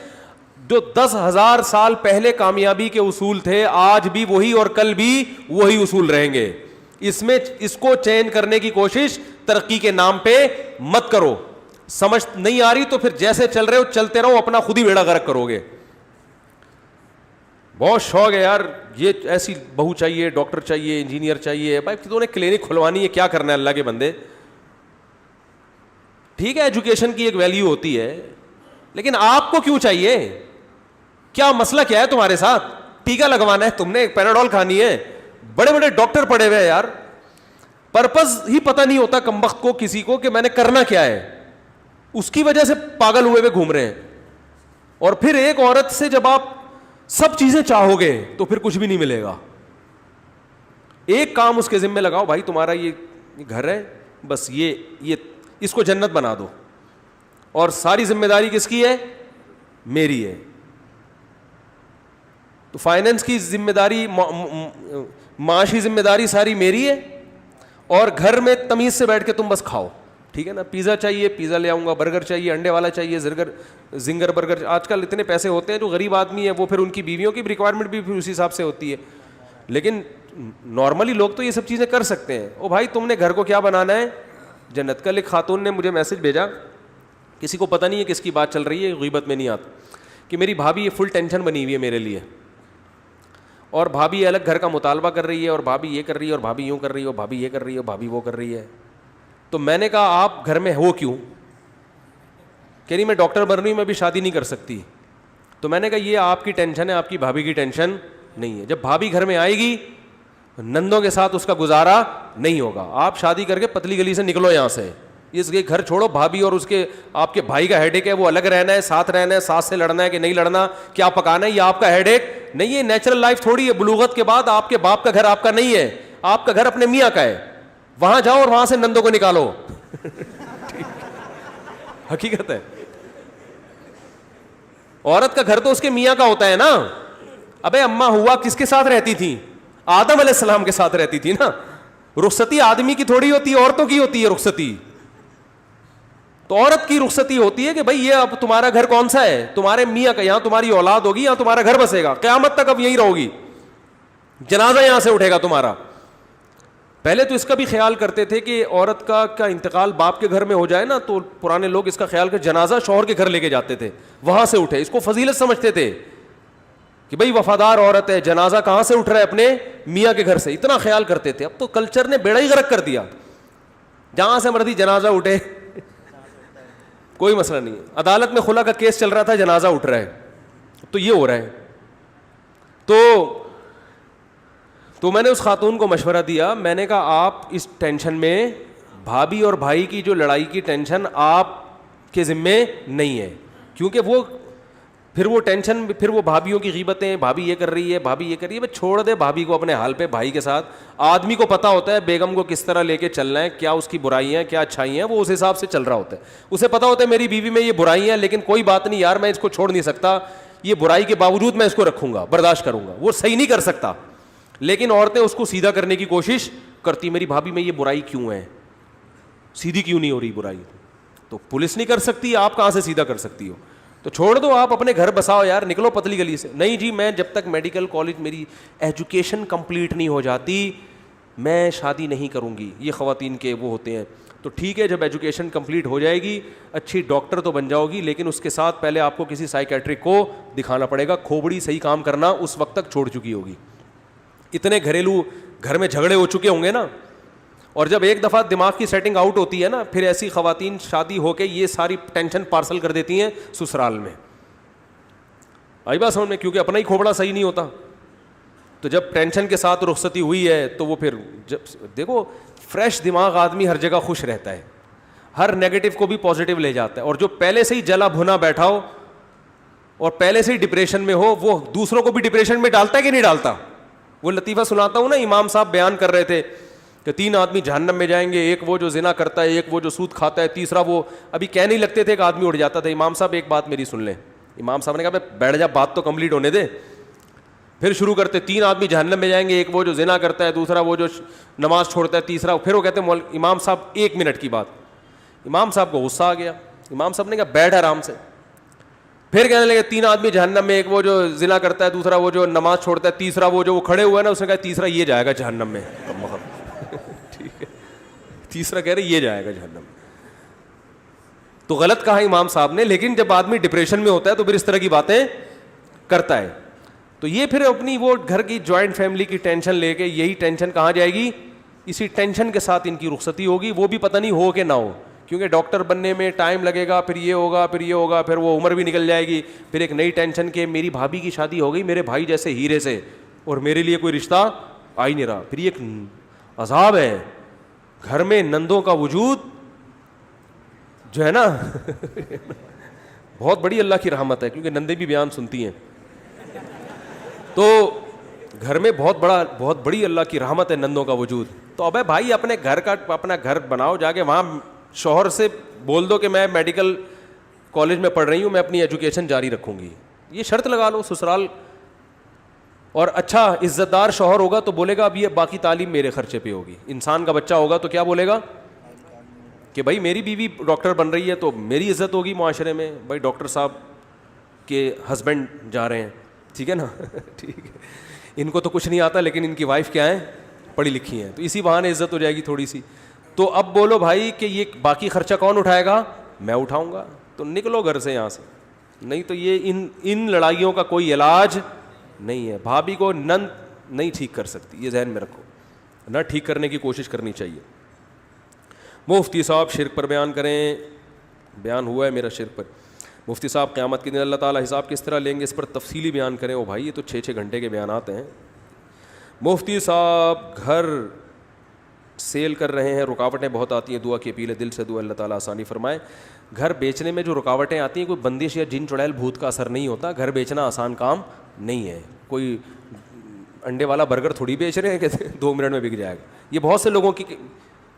جو 10,000 سال پہلے کامیابی کے اصول تھے آج بھی وہی اور کل بھی وہی اصول رہیں گے. اس کو چینج کرنے کی کوشش ترقی کے نام پہ مت کرو. سمجھ نہیں آ رہی تو پھر جیسے چل رہے ہو چلتے رہو, اپنا خود ہی بیڑا غرق کرو گے. بہت شوق ہے یار, یہ ایسی بہو چاہیے, ڈاکٹر چاہیے, انجینئر چاہیے. بھائی تو نے کلینک کھلوانی ہے, کیا کرنا ہے اللہ کے بندے. ٹھیک ہے ایجوکیشن کی ایک ویلیو ہوتی ہے, لیکن آپ کو کیوں چاہیے؟ کیا مسئلہ کیا ہے تمہارے ساتھ؟ ٹیکا لگوانا ہے تم نے, پیراڈول کھانی ہے. بڑے بڑے ڈاکٹر پڑے ہوئے یار, پرپز ہی پتہ نہیں ہوتا کمبخت کو کسی کو کہ میں نے کرنا کیا ہے, اس کی وجہ سے پاگل ہوئے گھوم رہے ہیں. اور پھر ایک عورت سے جب آپ سب چیزیں چاہو گے تو پھر کچھ بھی نہیں ملے گا. ایک کام اس کے ذمے لگاؤ, بھائی تمہارا یہ گھر ہے, بس یہ اس کو جنت بنا دو, اور ساری ذمہ داری کس کی ہے؟ میری ہے. تو فائنینس کی ذمہ داری, معاشی ذمہ داری ساری میری ہے, اور گھر میں تمیز سے بیٹھ کے تم بس کھاؤ, ٹھیک ہے نا. پیزا چاہیے پیزا لے آؤں گا, برگر چاہیے انڈے والا چاہیے, زنگر برگر. آج کل اتنے پیسے ہوتے ہیں جو غریب آدمی ہے وہ پھر ان کی بیویوں کی ریکوائرمنٹ بھی پھر اسی حساب سے ہوتی ہے. لیکن نارملی لوگ تو یہ سب چیزیں کر سکتے ہیں. او بھائی تم نے گھر کو کیا بنانا ہے؟ جنت. کل ایک خاتون نے مجھے میسج بھیجا, کسی کو پتہ نہیں ہے کس کی بات چل رہی ہے, غیبت میں نہیں آتا, کہ میری بھابھی یہ فل ٹینشن بنی ہوئی ہے میرے لیے, اور بھابھی الگ گھر کا مطالبہ کر رہی ہے, اور بھابھی یہ کر رہی ہے, اور بھابھی یوں کر رہی ہے, اور بھابھی یہ کر رہی ہے, اور بھابھی وہ کر رہی ہے. تو میں نے کہا آپ گھر میں ہو کیوں؟ کہ نہیں میں ڈاکٹر بن رہی ہوں, میں بھی شادی نہیں کر سکتی. تو میں نے کہا یہ آپ کی ٹینشن ہے, آپ کی بھابھی کی ٹینشن نہیں ہے. جب بھابھی گھر میں آئے گی, نندوں کے ساتھ اس کا گزارا نہیں ہوگا. آپ شادی کر کے پتلی گلی سے نکلو یہاں سے, اس کے گھر چھوڑو. بھابھی اور اس کے آپ کے بھائی کا ہیڈ ایک ہے, وہ الگ رہنا ہے, ساتھ رہنا ہے, ساتھ سے لڑنا ہے کہ نہیں لڑنا, کیا پکانا ہے, یہ آپ کا ہیڈ ایک نہیں ہے. نیچرل لائف تھوڑی ہے. بلوغت کے بعد آپ کے باپ کا گھر آپ کا نہیں ہے, آپ کا گھر اپنے میاں کا ہے. وہاں جاؤ اور وہاں سے نندوں کو نکالو. حقیقت ہے. عورت کا گھر تو اس کے میاں کا ہوتا ہے نا. ابے اماں ہوا کس کے ساتھ رہتی تھی؟ آدم علیہ السلام کے ساتھ رہتی تھی نا. رخصتی آدمی کی تھوڑی ہوتی ہے, عورتوں کی ہوتی ہے رخصتی. تو عورت کی رخصتی ہوتی ہے کہ بھئی یہ اب تمہارا گھر کون سا ہے؟ تمہارے میاں کا. یہاں تمہاری اولاد ہوگی, یہاں تمہارا گھر بسے گا, قیامت تک اب یہیں رہو گی. جنازہ یہاں سے اٹھے گا تمہارا. پہلے تو اس کا بھی خیال کرتے تھے کہ عورت کا انتقال باپ کے گھر میں ہو جائے نا, تو پرانے لوگ اس کا خیال کر جنازہ شوہر کے گھر لے کے جاتے تھے, وہاں سے اٹھے. اس کو فضیلت سمجھتے تھے کہ بھئی وفادار عورت ہے, جنازہ کہاں سے اٹھ رہا ہے؟ اپنے میاں کے گھر سے. اتنا خیال کرتے تھے. اب تو کلچر نے بیڑا ہی غرق کر دیا. جہاں سے مرضی جنازہ اٹھے, کوئی مسئلہ نہیں ہے. عدالت میں خلا کا کیس چل رہا تھا, جنازہ اٹھ رہا ہے, تو یہ ہو رہا ہے. تو میں نے اس خاتون کو مشورہ دیا, میں نے کہا آپ اس ٹینشن میں, بھابھی اور بھائی کی جو لڑائی کی ٹینشن آپ کے ذمے نہیں ہے, کیونکہ وہ ٹینشن, پھر وہ بھابھیوں کی غیبتیں, بھابھی یہ کر رہی ہے, بھابھی یہ کر رہی ہے. چھوڑ دے بھابھی کو اپنے حال پہ, بھائی کے ساتھ. آدمی کو پتا ہوتا ہے بیگم کو کس طرح لے کے چلنا ہے, کیا اس کی برائیاں ہیں, کیا اچھائیاں ہیں, وہ اس حساب سے چل رہا ہوتا ہے. اسے پتا ہوتا ہے میری بیوی میں یہ برائیاں ہیں, لیکن کوئی بات نہیں یار, میں اس کو چھوڑ نہیں سکتا, یہ برائی کے باوجود میں اس کو رکھوں گا, برداشت کروں گا. وہ صحیح نہیں کر سکتا, لیکن عورتیں اس کو سیدھا کرنے کی کوشش کرتی. میری بھابھی میں یہ برائی کیوں ہے, سیدھی کیوں نہیں ہو رہی برائی؟ تو پولیس نہیں کر سکتی, آپ کہاں سے سیدھا کر سکتی ہو؟ تو چھوڑ دو, آپ اپنے گھر بساؤ یار, نکلو پتلی گلی سے. نہیں جی میں جب تک میڈیکل کالج میری ایجوکیشن کمپلیٹ نہیں ہو جاتی میں شادی نہیں کروں گی. یہ خواتین کے وہ ہوتے ہیں. تو ٹھیک ہے, جب ایجوکیشن کمپلیٹ ہو جائے گی, اچھی ڈاکٹر تو بن جاؤ گی, لیکن اس کے ساتھ پہلے آپ کو کسی سائیکیٹرک کو دکھانا پڑے گا. کھوپڑی صحیح کام کرنا اس وقت تک چھوڑ چکی ہوگی. اتنے گھریلو گھر میں جھگڑے ہو چکے ہوں گے نا, اور جب ایک دفعہ دماغ کی سیٹنگ آؤٹ ہوتی ہے نا, پھر ایسی خواتین شادی ہو کے یہ ساری ٹینشن پارسل کر دیتی ہیں سسرال میں. آئی بات سمجھ میں؟ کیونکہ اپنا ہی کھوپڑا صحیح نہیں ہوتا. تو جب ٹینشن کے ساتھ رخصتی ہوئی ہے تو وہ پھر جب دیکھو فریش دماغ آدمی ہر جگہ خوش رہتا ہے, ہر نیگیٹو کو بھی پازیٹیو لے جاتا ہے. اور جو پہلے سے ہی جلا بھنا بیٹھا ہو اور پہلے سے ہی ڈپریشن میں ہو, وہ دوسروں کو بھی ڈپریشن میں ڈالتا ہے کہ نہیں ڈالتا؟ وہ لطیفہ سناتا ہوں نا, امام صاحب بیان کر رہے تھے کہ 3 آدمی جہنم میں جائیں گے, ایک وہ جو زنا کرتا ہے, ایک وہ جو سود کھاتا ہے, تیسرا وہ, ابھی کہہ نہیں لگتے تھے کہ آدمی اٹھ جاتا تھا. امام صاحب ایک بات میری سن لیں. امام صاحب نے کہا بیٹھ جا, بات تو کمپلیٹ ہونے دے. پھر شروع کرتے, 3 آدمی جہنم میں جائیں گے, ایک وہ جو زنا کرتا ہے, دوسرا وہ جو نماز چھوڑتا ہے, تیسرا. پھر وہ کہتے ہیں امام صاحب 1 منٹ کی بات. امام صاحب کو غصہ آ گیا. امام صاحب نے کہا بیٹھ آرام سے. پھر کہنے لگے 3 آدمی جہنم میں, ایک وہ جو زنا کرتا ہے, دوسرا وہ جو نماز چھوڑتا ہے, تیسرا وہ جو کھڑے ہوئے نا, اس نے کہا تیسرا یہ جائے گا جہنم میں. ٹھیک ہے, تیسرا کہہ رہے یہ جائے گا جہنم. تو غلط کہا امام صاحب نے, لیکن جب آدمی ڈپریشن میں ہوتا ہے تو پھر اس طرح کی باتیں کرتا ہے. تو یہ پھر اپنی وہ گھر کی جوائنٹ فیملی کی ٹینشن لے کے, یہی ٹینشن کہاں جائے گی؟ اسی ٹینشن کے ساتھ ان کی رخصتی ہوگی. وہ بھی پتہ نہیں ہو کہ نہ ہو, کیونکہ ڈاکٹر بننے میں ٹائم لگے گا, پھر یہ ہوگا, پھر یہ ہوگا, پھر وہ عمر بھی نکل جائے گی. پھر ایک نئی ٹینشن کہ میری بھابھی کی شادی ہو گئی میرے بھائی جیسے ہیرے سے, اور میرے لیے کوئی رشتہ آ ہی نہیں رہا. پھر یہ ایک عذاب ہے. گھر میں نندوں کا وجود جو ہے نا بہت بڑی اللہ کی رحمت ہے, کیونکہ نندیں بھی بیان سنتی ہیں. تو گھر میں بہت بڑی اللہ کی رحمت ہے نندوں کا وجود. تو ابے بھائی اپنے گھر کا اپنا گھر بناؤ, جا کے وہاں شوہر سے بول دو کہ میں میڈیکل کالج میں پڑھ رہی ہوں, میں اپنی ایجوکیشن جاری رکھوں گی. یہ شرط لگا لو سسرال. اور اچھا عزت دار شوہر ہوگا تو بولے گا اب یہ باقی تعلیم میرے خرچے پہ ہوگی. انسان کا بچہ ہوگا تو کیا بولے گا کہ بھائی میری بیوی ڈاکٹر بن رہی ہے تو میری عزت ہوگی معاشرے میں, بھائی ڈاکٹر صاحب کے ہسبینڈ جا رہے ہیں, ٹھیک ہے نا, ٹھیک ہے, ان کو تو کچھ نہیں آتا لیکن ان کی وائف کیا ہیں, پڑھی لکھی ہیں, تو اسی بہانے عزت ہو جائے گی تھوڑی سی. تو اب بولو بھائی کہ یہ باقی خرچہ کون اٹھائے گا, میں اٹھاؤں گا, تو نکلو گھر سے یہاں سے. نہیں تو یہ ان لڑائیوں کا کوئی علاج نہیں ہے. بھابھی کو نند نہیں ٹھیک کر سکتی, یہ ذہن میں رکھو, نہ ٹھیک کرنے کی کوشش کرنی چاہیے. مفتی صاحب شرک پر بیان کریں. بیان ہوا ہے میرا شرک پر. مفتی صاحب قیامت کے دن اللہ تعالیٰ حساب کس طرح لیں گے, اس پر تفصیلی بیان کریں. او بھائی یہ تو 6 گھنٹے کے بیانات ہیں. مفتی صاحب گھر سیل کر رہے ہیں, رکاوٹیں بہت آتی ہیں, دعا کی اپیل ہے, دل سے دعا, اللہ تعالیٰ آسانی فرمائے. گھر بیچنے میں جو رکاوٹیں آتی ہیں کوئی بندش یا جن چڑیل بھوت کا اثر نہیں ہوتا. گھر بیچنا آسان کام نہیں ہے. کوئی انڈے والا برگر تھوڑی بیچ رہے ہیں کہ 2 منٹ میں بک جائے گا. یہ بہت سے لوگوں کی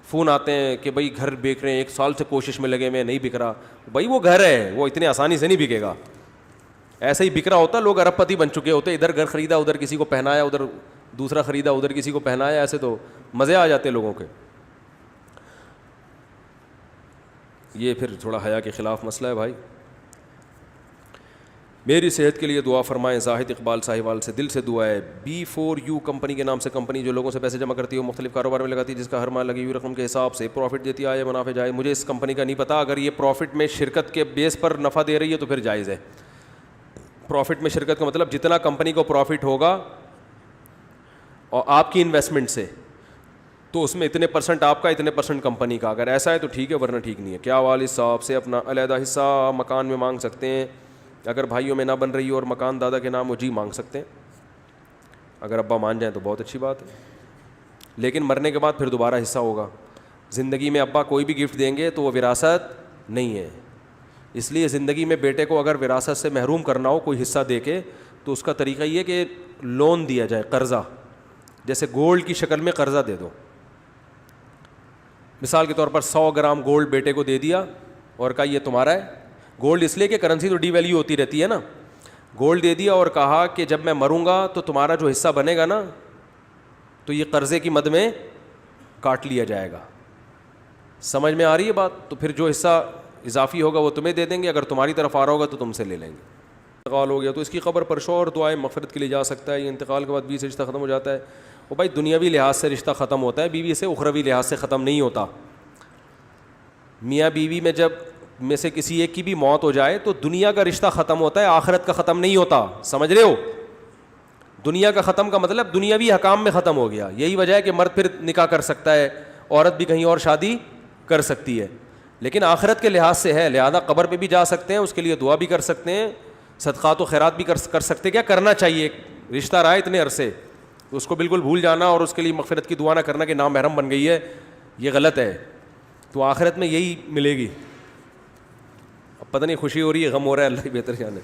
فون آتے ہیں کہ بھائی گھر بیچ رہے ہیں, 1 سال سے کوشش میں لگے میں نہیں بک رہا. بھائی وہ گھر ہے, وہ اتنے آسانی سے نہیں بکے گا. ایسا ہی بک رہا ہوتا, لوگ ارب پتی بن چکے ہوتے, ادھر گھر خریدا ادھر کسی کو پہنایا, ادھر دوسرا خریدا ادھر کسی کو پہنایا, ایسے تو مزے آ جاتے لوگوں کے. یہ پھر تھوڑا حیا کے خلاف مسئلہ ہے بھائی. میری صحت کے لیے دعا فرمائیں. زاہد اقبال ساہیوال سے دل سے دعا ہے. B4U کمپنی کے نام سے کمپنی جو لوگوں سے پیسے جمع کرتی ہے, مختلف کاروبار میں لگاتی ہے, جس کا ہر ماہ لگی ہوئی رقم کے حساب سے پروفٹ دیتی ہے, یا منافع جائے. مجھے اس کمپنی کا نہیں پتا, اگر یہ پروفٹ میں شرکت کے بیس پر نفع دے رہی ہے تو پھر جائز ہے. پروفٹ میں شرکت کا مطلب جتنا کمپنی کو پروفٹ ہوگا اور آپ کی انویسٹمنٹ سے, تو اس میں اتنے % آپ کا, اتنے % کمپنی کا. اگر ایسا ہے تو ٹھیک ہے, ورنہ ٹھیک نہیں ہے. کیا والد صاحب سے اپنا علیحدہ حصہ مکان میں مانگ سکتے ہیں؟ اگر بھائیوں میں نہ بن رہی ہو اور مکان دادا کے نام ہو, جی مانگ سکتے ہیں. اگر ابا مان جائیں تو بہت اچھی بات ہے, لیکن مرنے کے بعد پھر دوبارہ حصہ ہوگا. زندگی میں ابا کوئی بھی گفٹ دیں گے تو وہ وراثت نہیں ہے. اس لیے زندگی میں بیٹے کو اگر وراثت سے محروم کرنا ہو کوئی حصہ دے کے, تو اس کا طریقہ یہ کہ لون دیا جائے, قرضہ, جیسے گولڈ کی شکل میں قرضہ دے دو. مثال کے طور پر 100 گرام گولڈ بیٹے کو دے دیا اور کہا یہ تمہارا ہے. گولڈ اس لیے کہ کرنسی تو ڈی ویلیو ہوتی رہتی ہے نا. گولڈ دے دیا اور کہا کہ جب میں مروں گا تو تمہارا جو حصہ بنے گا نا, تو یہ قرضے کی مد میں کاٹ لیا جائے گا. سمجھ میں آ رہی ہے بات؟ تو پھر جو حصہ اضافی ہوگا وہ تمہیں دے دیں گے, اگر تمہاری طرف آ رہا ہوگا تو تم سے لے لیں گے. انتقال ہو گیا تو اس کی قبر پر شور دعائیں مغفرت کے لیے جا سکتا ہے. یہ انتقال کے بعد بیوی سے رشتہ ختم ہو جاتا ہے. وہ بھائی دنیاوی لحاظ سے رشتہ ختم ہوتا ہے, بیوی سے اخروی لحاظ سے ختم نہیں ہوتا. میاں بیوی میں جب میں سے کسی ایک کی بھی موت ہو جائے تو دنیا کا رشتہ ختم ہوتا ہے, آخرت کا ختم نہیں ہوتا. سمجھ رہے ہو؟ دنیا کا ختم کا مطلب دنیاوی حکام میں ختم ہو گیا. یہی وجہ ہے کہ مرد پھر نکاح کر سکتا ہے, عورت بھی کہیں اور شادی کر سکتی ہے, لیکن آخرت کے لحاظ سے ہے. لہذا قبر پہ بھی جا سکتے ہیں, اس کے لیے دعا بھی کر سکتے ہیں, صدقات و خیرات بھی کر سکتے ہیں. کیا کرنا چاہیے؟ رشتہ رہا اتنے عرصے, اس کو بالکل بھول جانا اور اس کے لیے مغفرت کی دعا نہ کرنا کہ نامحرم بن گئی ہے, یہ غلط ہے. تو آخرت میں یہی ملے گی. اب پتہ نہیں خوشی ہو رہی ہے, غم ہو رہا ہے, اللہ ہی بہتر جانے.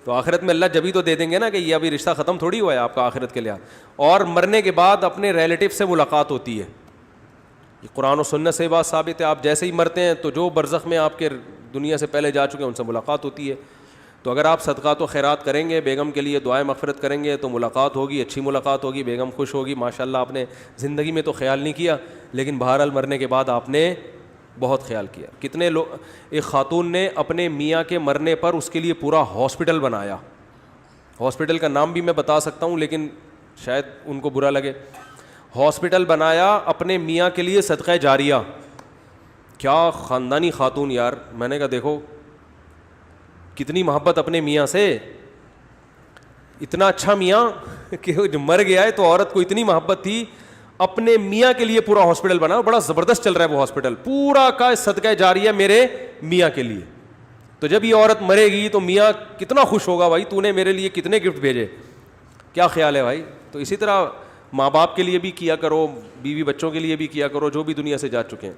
تو آخرت میں اللہ جبھی تو دے دیں گے نا کہ یہ ابھی رشتہ ختم تھوڑی ہوا ہے آپ کا آخرت کے لحاظ. اور مرنے کے بعد اپنے ریلیٹیو سے ملاقات ہوتی ہے. یہ قرآن و سنت سے بات ثابت ہے. آپ جیسے ہی مرتے ہیں تو جو برزخ میں آپ کے دنیا سے پہلے جا چکے ہیں ان سے ملاقات ہوتی ہے. تو اگر آپ صدقات و خیرات کریں گے, بیگم کے لیے دعائیں مغفرت کریں گے تو ملاقات ہوگی, اچھی ملاقات ہوگی, بیگم خوش ہوگی. ماشاءاللہ آپ نے زندگی میں تو خیال نہیں کیا, لیکن بہرحال مرنے کے بعد آپ نے بہت خیال کیا. کتنے لوگ, ایک خاتون نے اپنے میاں کے مرنے پر اس کے لیے پورا ہاسپٹل بنایا. ہاسپٹل کا نام بھی میں بتا سکتا ہوں لیکن شاید ان کو برا لگے. ہاسپٹل بنایا اپنے میاں کے لیے, صدقہ جاریہ. کیا خاندانی خاتون یار. میں نے کہا دیکھو کتنی محبت اپنے میاں سے. اتنا اچھا میاں کہ جو مر گیا ہے تو عورت کو اتنی محبت تھی, اپنے میاں کے لیے پورا ہاسپٹل بنا. بڑا زبردست چل رہا ہے وہ ہاسپٹل, پورا کا صدقہ جاریہ میرے میاں کے لیے. تو جب یہ عورت مرے گی تو میاں کتنا خوش ہوگا, بھائی تو نے میرے لیے کتنے گفٹ بھیجے. کیا خیال ہے بھائی؟ تو اسی طرح ماں باپ کے لیے بھی کیا کرو, بیوی بچوں کے لیے بھی کیا کرو جو بھی دنیا سے جا چکے ہیں,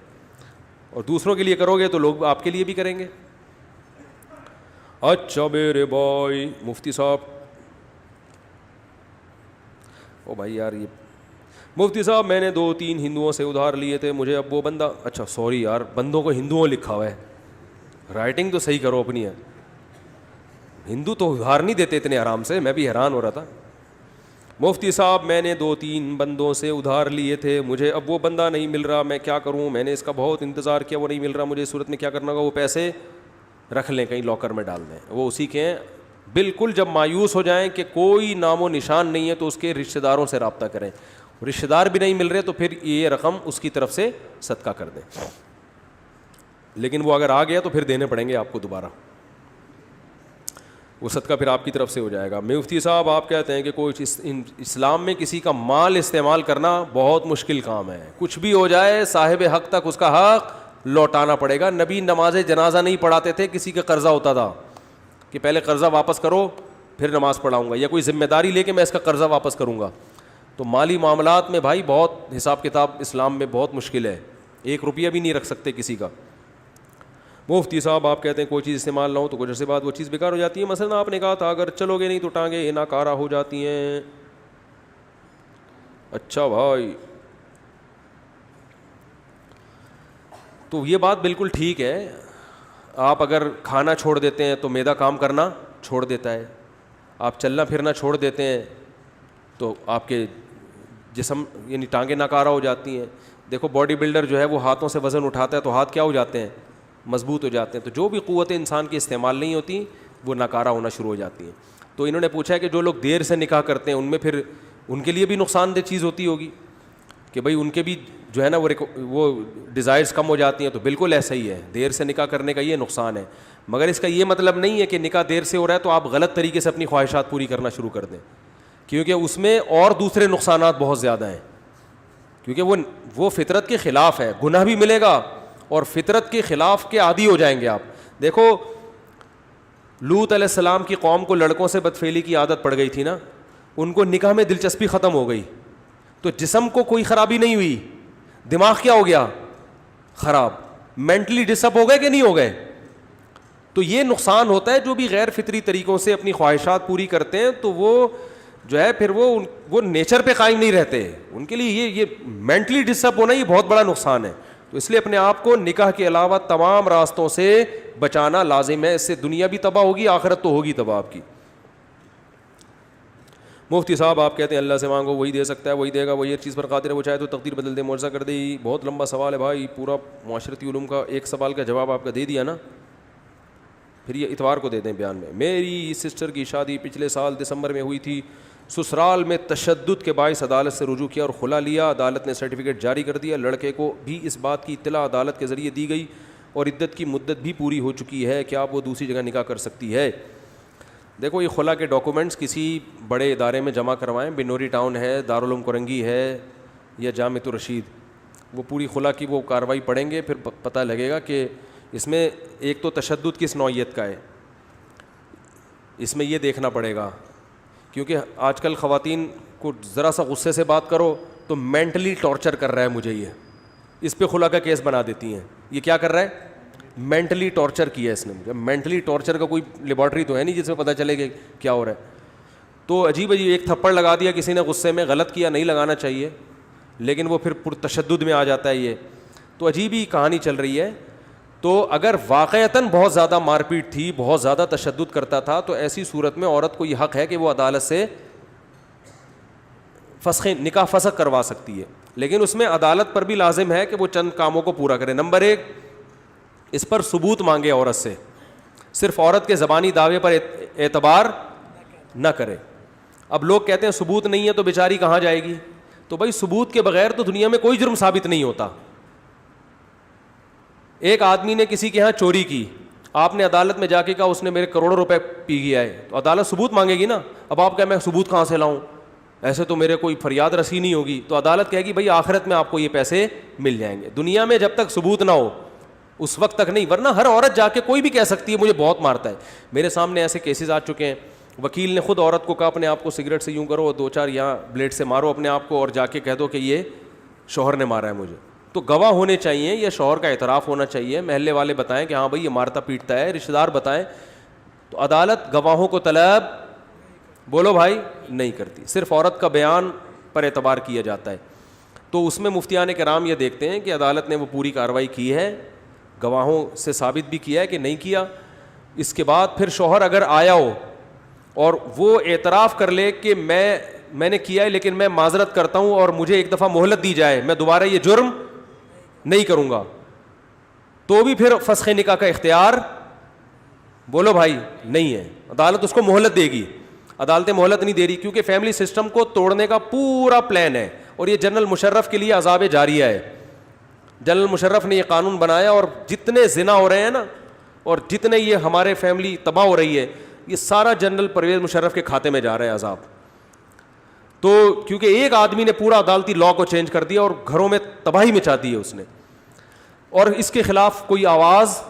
اور دوسروں کے لیے کرو گے تو لوگ آپ کے لیے بھی کریں گے. اچھا میرے بھائی مفتی صاحب او بھائی یار یہ مفتی صاحب میں نے 2-3 ہندوؤں سے ادھار لیے تھے, مجھے اب وہ بندہ, اچھا سوری یار بندوں کو ہندوؤں لکھا ہوا ہے, رائٹنگ تو صحیح کرو اپنی ہے, ہندو تو ادھار نہیں دیتے اتنے آرام سے, میں بھی حیران ہو رہا تھا. مفتی صاحب میں نے 2-3 بندوں سے ادھار لیے تھے, مجھے اب وہ بندہ نہیں مل رہا, میں کیا کروں؟ میں نے اس کا بہت انتظار کیا, وہ نہیں مل رہا, مجھے اس صورت میں کیا کرنا ہوگا؟ وہ پیسے رکھ لیں کہیں لاکر میں ڈال دیں, وہ اسی کے ہیں. بالکل جب مایوس ہو جائیں کہ کوئی نام و نشان نہیں ہے تو اس کے رشتہ داروں سے رابطہ کریں, رشتہ دار بھی نہیں مل رہے تو پھر یہ رقم اس کی طرف سے صدقہ کر دیں, لیکن وہ اگر آ گیا تو پھر دینے پڑیں گے آپ کو دوبارہ, وہ صدقہ پھر آپ کی طرف سے ہو جائے گا. مفتی صاحب آپ کہتے ہیں کہ کوئی اسلام میں کسی کا مال استعمال کرنا بہت مشکل کام ہے, کچھ بھی ہو جائے صاحب حق تک اس کا حق لوٹانا پڑے گا. نبی نماز جنازہ نہیں پڑھاتے تھے, کسی کا قرضہ ہوتا تھا کہ پہلے قرضہ واپس کرو پھر نماز پڑھاؤں گا, یا کوئی ذمہ داری لے کے میں اس کا قرضہ واپس کروں گا. تو مالی معاملات میں بھائی بہت حساب کتاب اسلام میں بہت مشکل ہے, 1 روپیہ بھی نہیں رکھ سکتے کسی کا. مفتی صاحب آپ کہتے ہیں کوئی چیز استعمال نہ ہو تو کچھ عرصے بعد وہ چیز بیکار ہو جاتی ہے, مثلا آپ نے کہا تھا اگر چلو گے نہیں تو ٹانگیں ناکارہ ہو جاتی ہیں. اچھا بھائی, تو یہ بات بالکل ٹھیک ہے, آپ اگر کھانا چھوڑ دیتے ہیں تو معدہ کام کرنا چھوڑ دیتا ہے, آپ چلنا پھرنا چھوڑ دیتے ہیں تو آپ کے جسم یعنی ٹانگیں ناکارہ ہو جاتی ہیں. دیکھو باڈی بلڈر جو ہے وہ ہاتھوں سے وزن اٹھاتا ہے تو ہاتھ کیا ہو جاتے ہیں؟ مضبوط ہو جاتے ہیں. تو جو بھی قوتیں انسان کی استعمال نہیں ہوتی وہ ناکارہ ہونا شروع ہو جاتی ہیں. تو انہوں نے پوچھا ہے کہ جو لوگ دیر سے نکاح کرتے ہیں ان میں پھر ان کے لیے بھی نقصان دہ چیز ہوتی ہوگی کہ بھائی ان کے بھی جو ہے نا وہ ڈیزائرز کم ہو جاتی ہیں. تو بالکل ایسا ہی ہے, دیر سے نکاح کرنے کا یہ نقصان ہے, مگر اس کا یہ مطلب نہیں ہے کہ نکاح دیر سے ہو رہا ہے تو آپ غلط طریقے سے اپنی خواہشات پوری کرنا شروع کر دیں, کیونکہ اس میں اور دوسرے نقصانات بہت زیادہ ہیں, کیونکہ وہ فطرت کے خلاف ہے, گناہ بھی ملے گا اور فطرت کے خلاف کے عادی ہو جائیں گے آپ. دیکھو لوط علیہ السلام کی قوم کو لڑکوں سے بدفعلی کی عادت پڑ گئی تھی نا, ان کو نکاح میں دلچسپی ختم ہو گئی, تو جسم کو کوئی خرابی نہیں ہوئی, دماغ کیا ہو گیا؟ خراب. مینٹلی ڈسٹرب ہو گئے کہ نہیں ہو گئے؟ تو یہ نقصان ہوتا ہے جو بھی غیر فطری طریقوں سے اپنی خواہشات پوری کرتے ہیں, تو وہ جو ہے پھر وہ نیچر پہ قائم نہیں رہتے, ان کے لیے یہ مینٹلی ڈسٹرب ہونا یہ بہت بڑا نقصان ہے. تو اس لیے اپنے آپ کو نکاح کے علاوہ تمام راستوں سے بچانا لازم ہے, اس سے دنیا بھی تباہ ہوگی, آخرت تو ہوگی تباہ آپ کی. مفتی صاحب آپ کہتے ہیں اللہ سے مانگو وہی دے سکتا ہے, وہی دے گا, وہی ہر چیز پر قادر ہے, وہ چاہے تو تقدیر بدل دے, معجزہ کر دے. بہت لمبا سوال ہے بھائی, پورا معاشرتی علوم کا ایک سوال کا جواب آپ کا دے دیا نا, پھر یہ اتوار کو دے دیں بیان میں. میری سسٹر کی شادی پچھلے سال دسمبر میں ہوئی تھی, سسرال میں تشدد کے باعث عدالت سے رجوع کیا اور خلا لیا, عدالت نے سرٹیفکیٹ جاری کر دیا, لڑکے کو بھی اس بات کی اطلاع عدالت کے ذریعے دی گئی اور عدت کی مدت بھی پوری ہو چکی ہے, کیا آپ وہ دوسری جگہ نکاح کر سکتی ہے؟ دیکھو یہ خلا کے ڈاکومنٹس کسی بڑے ادارے میں جمع کروائیں, بنوری ٹاؤن ہے, دارالعلوم کرنگی ہے یا جامعۃ الرشید, وہ پوری خلا کی وہ کارروائی پڑھیں گے, پھر پتہ لگے گا کہ اس میں ایک تو تشدد کس نوعیت کا ہے, اس میں یہ دیکھنا پڑے گا, کیونکہ آج کل خواتین کو ذرا سا غصے سے بات کرو تو مینٹلی ٹارچر کر رہا ہے مجھے, یہ اس پہ خلا کا کیس بنا دیتی ہیں. یہ کیا کر رہا ہے؟ مینٹلی ٹارچر کیا اس نے مجھے. مینٹلی ٹارچر کا کوئی لیبارٹری تو ہے نہیں جس میں پتہ چلے کہ کیا ہو رہا ہے. تو عجیب ایک تھپڑ لگا دیا کسی نے غصے میں, غلط کیا, نہیں لگانا چاہیے, لیکن وہ پھر پرتشدد میں آ جاتا ہے. یہ تو عجیب ہی کہانی چل رہی ہے. تو اگر واقعتاً بہت زیادہ مار پیٹ تھی, بہت زیادہ تشدد کرتا تھا, تو ایسی صورت میں عورت کو یہ حق ہے کہ وہ عدالت سے نکاح فسخ کروا سکتی ہے, لیکن اس میں عدالت پر بھی لازم ہے کہ وہ چند کاموں کو پورا کرے. نمبر 1, اس پر ثبوت مانگے عورت سے, صرف عورت کے زبانی دعوے پر اعتبار نہ کرے. اب لوگ کہتے ہیں ثبوت نہیں ہے تو بیچاری کہاں جائے گی؟ تو بھائی ثبوت کے بغیر تو دنیا میں کوئی جرم ثابت نہیں ہوتا. ایک آدمی نے کسی کے ہاں چوری کی, آپ نے عدالت میں جا کے کہا اس نے میرے کروڑوں روپے پی گیا ہے, تو عدالت ثبوت مانگے گی نا. اب آپ کہیں میں ثبوت کہاں سے لاؤں, ایسے تو میرے کوئی فریاد رسی نہیں ہوگی. تو عدالت کہے گی بھائی آخرت میں آپ کو یہ پیسے مل جائیں گے, دنیا میں جب تک ثبوت نہ ہو اس وقت تک نہیں. ورنہ ہر عورت جا کے کوئی بھی کہہ سکتی ہے مجھے بہت مارتا ہے. میرے سامنے ایسے کیسز آ چکے ہیں, وکیل نے خود عورت کو کہا اپنے آپ کو سگریٹ سے یوں کرو, 2-4 یہاں بلیڈ سے مارو اپنے آپ کو, اور جا کے کہہ دو کہ یہ شوہر نے مارا ہے مجھے. تو گواہ ہونے چاہیے, یا شوہر کا اعتراف ہونا چاہیے, محلے والے بتائیں کہ ہاں بھائی یہ مارتا پیٹتا ہے, رشتہ دار بتائیں. تو عدالت گواہوں کو طلب بولو بھائی نہیں کرتی, صرف عورت کا بیان پر اعتبار کیا جاتا ہے. تو اس میں مفتیان کرام یہ دیکھتے ہیں کہ عدالت نے وہ پوری کارروائی کی ہے, گواہوں سے ثابت بھی کیا ہے کہ نہیں کیا. اس کے بعد پھر شوہر اگر آیا ہو اور وہ اعتراف کر لے کہ میں نے کیا ہے لیکن میں معذرت کرتا ہوں اور مجھے ایک دفعہ مہلت دی جائے, میں دوبارہ یہ جرم نہیں کروں گا, تو بھی پھر فسخ نکاح کا اختیار بولو بھائی نہیں ہے. عدالت اس کو مہلت دے گی. عدالتیں مہلت نہیں دے رہی کیونکہ فیملی سسٹم کو توڑنے کا پورا پلان ہے, اور یہ جنرل مشرف کے لیے عذاب جاریہ ہے. جنرل مشرف نے یہ قانون بنایا, اور جتنے زنا ہو رہے ہیں نا اور جتنے یہ ہمارے فیملی تباہ ہو رہی ہے, یہ سارا جنرل پرویز مشرف کے کھاتے میں جا رہا ہے عذاب. تو کیونکہ ایک آدمی نے پورا عدالتی لا کو چینج کر دیا اور گھروں میں تباہی مچا دی ہے اس نے, اور اس کے خلاف کوئی آواز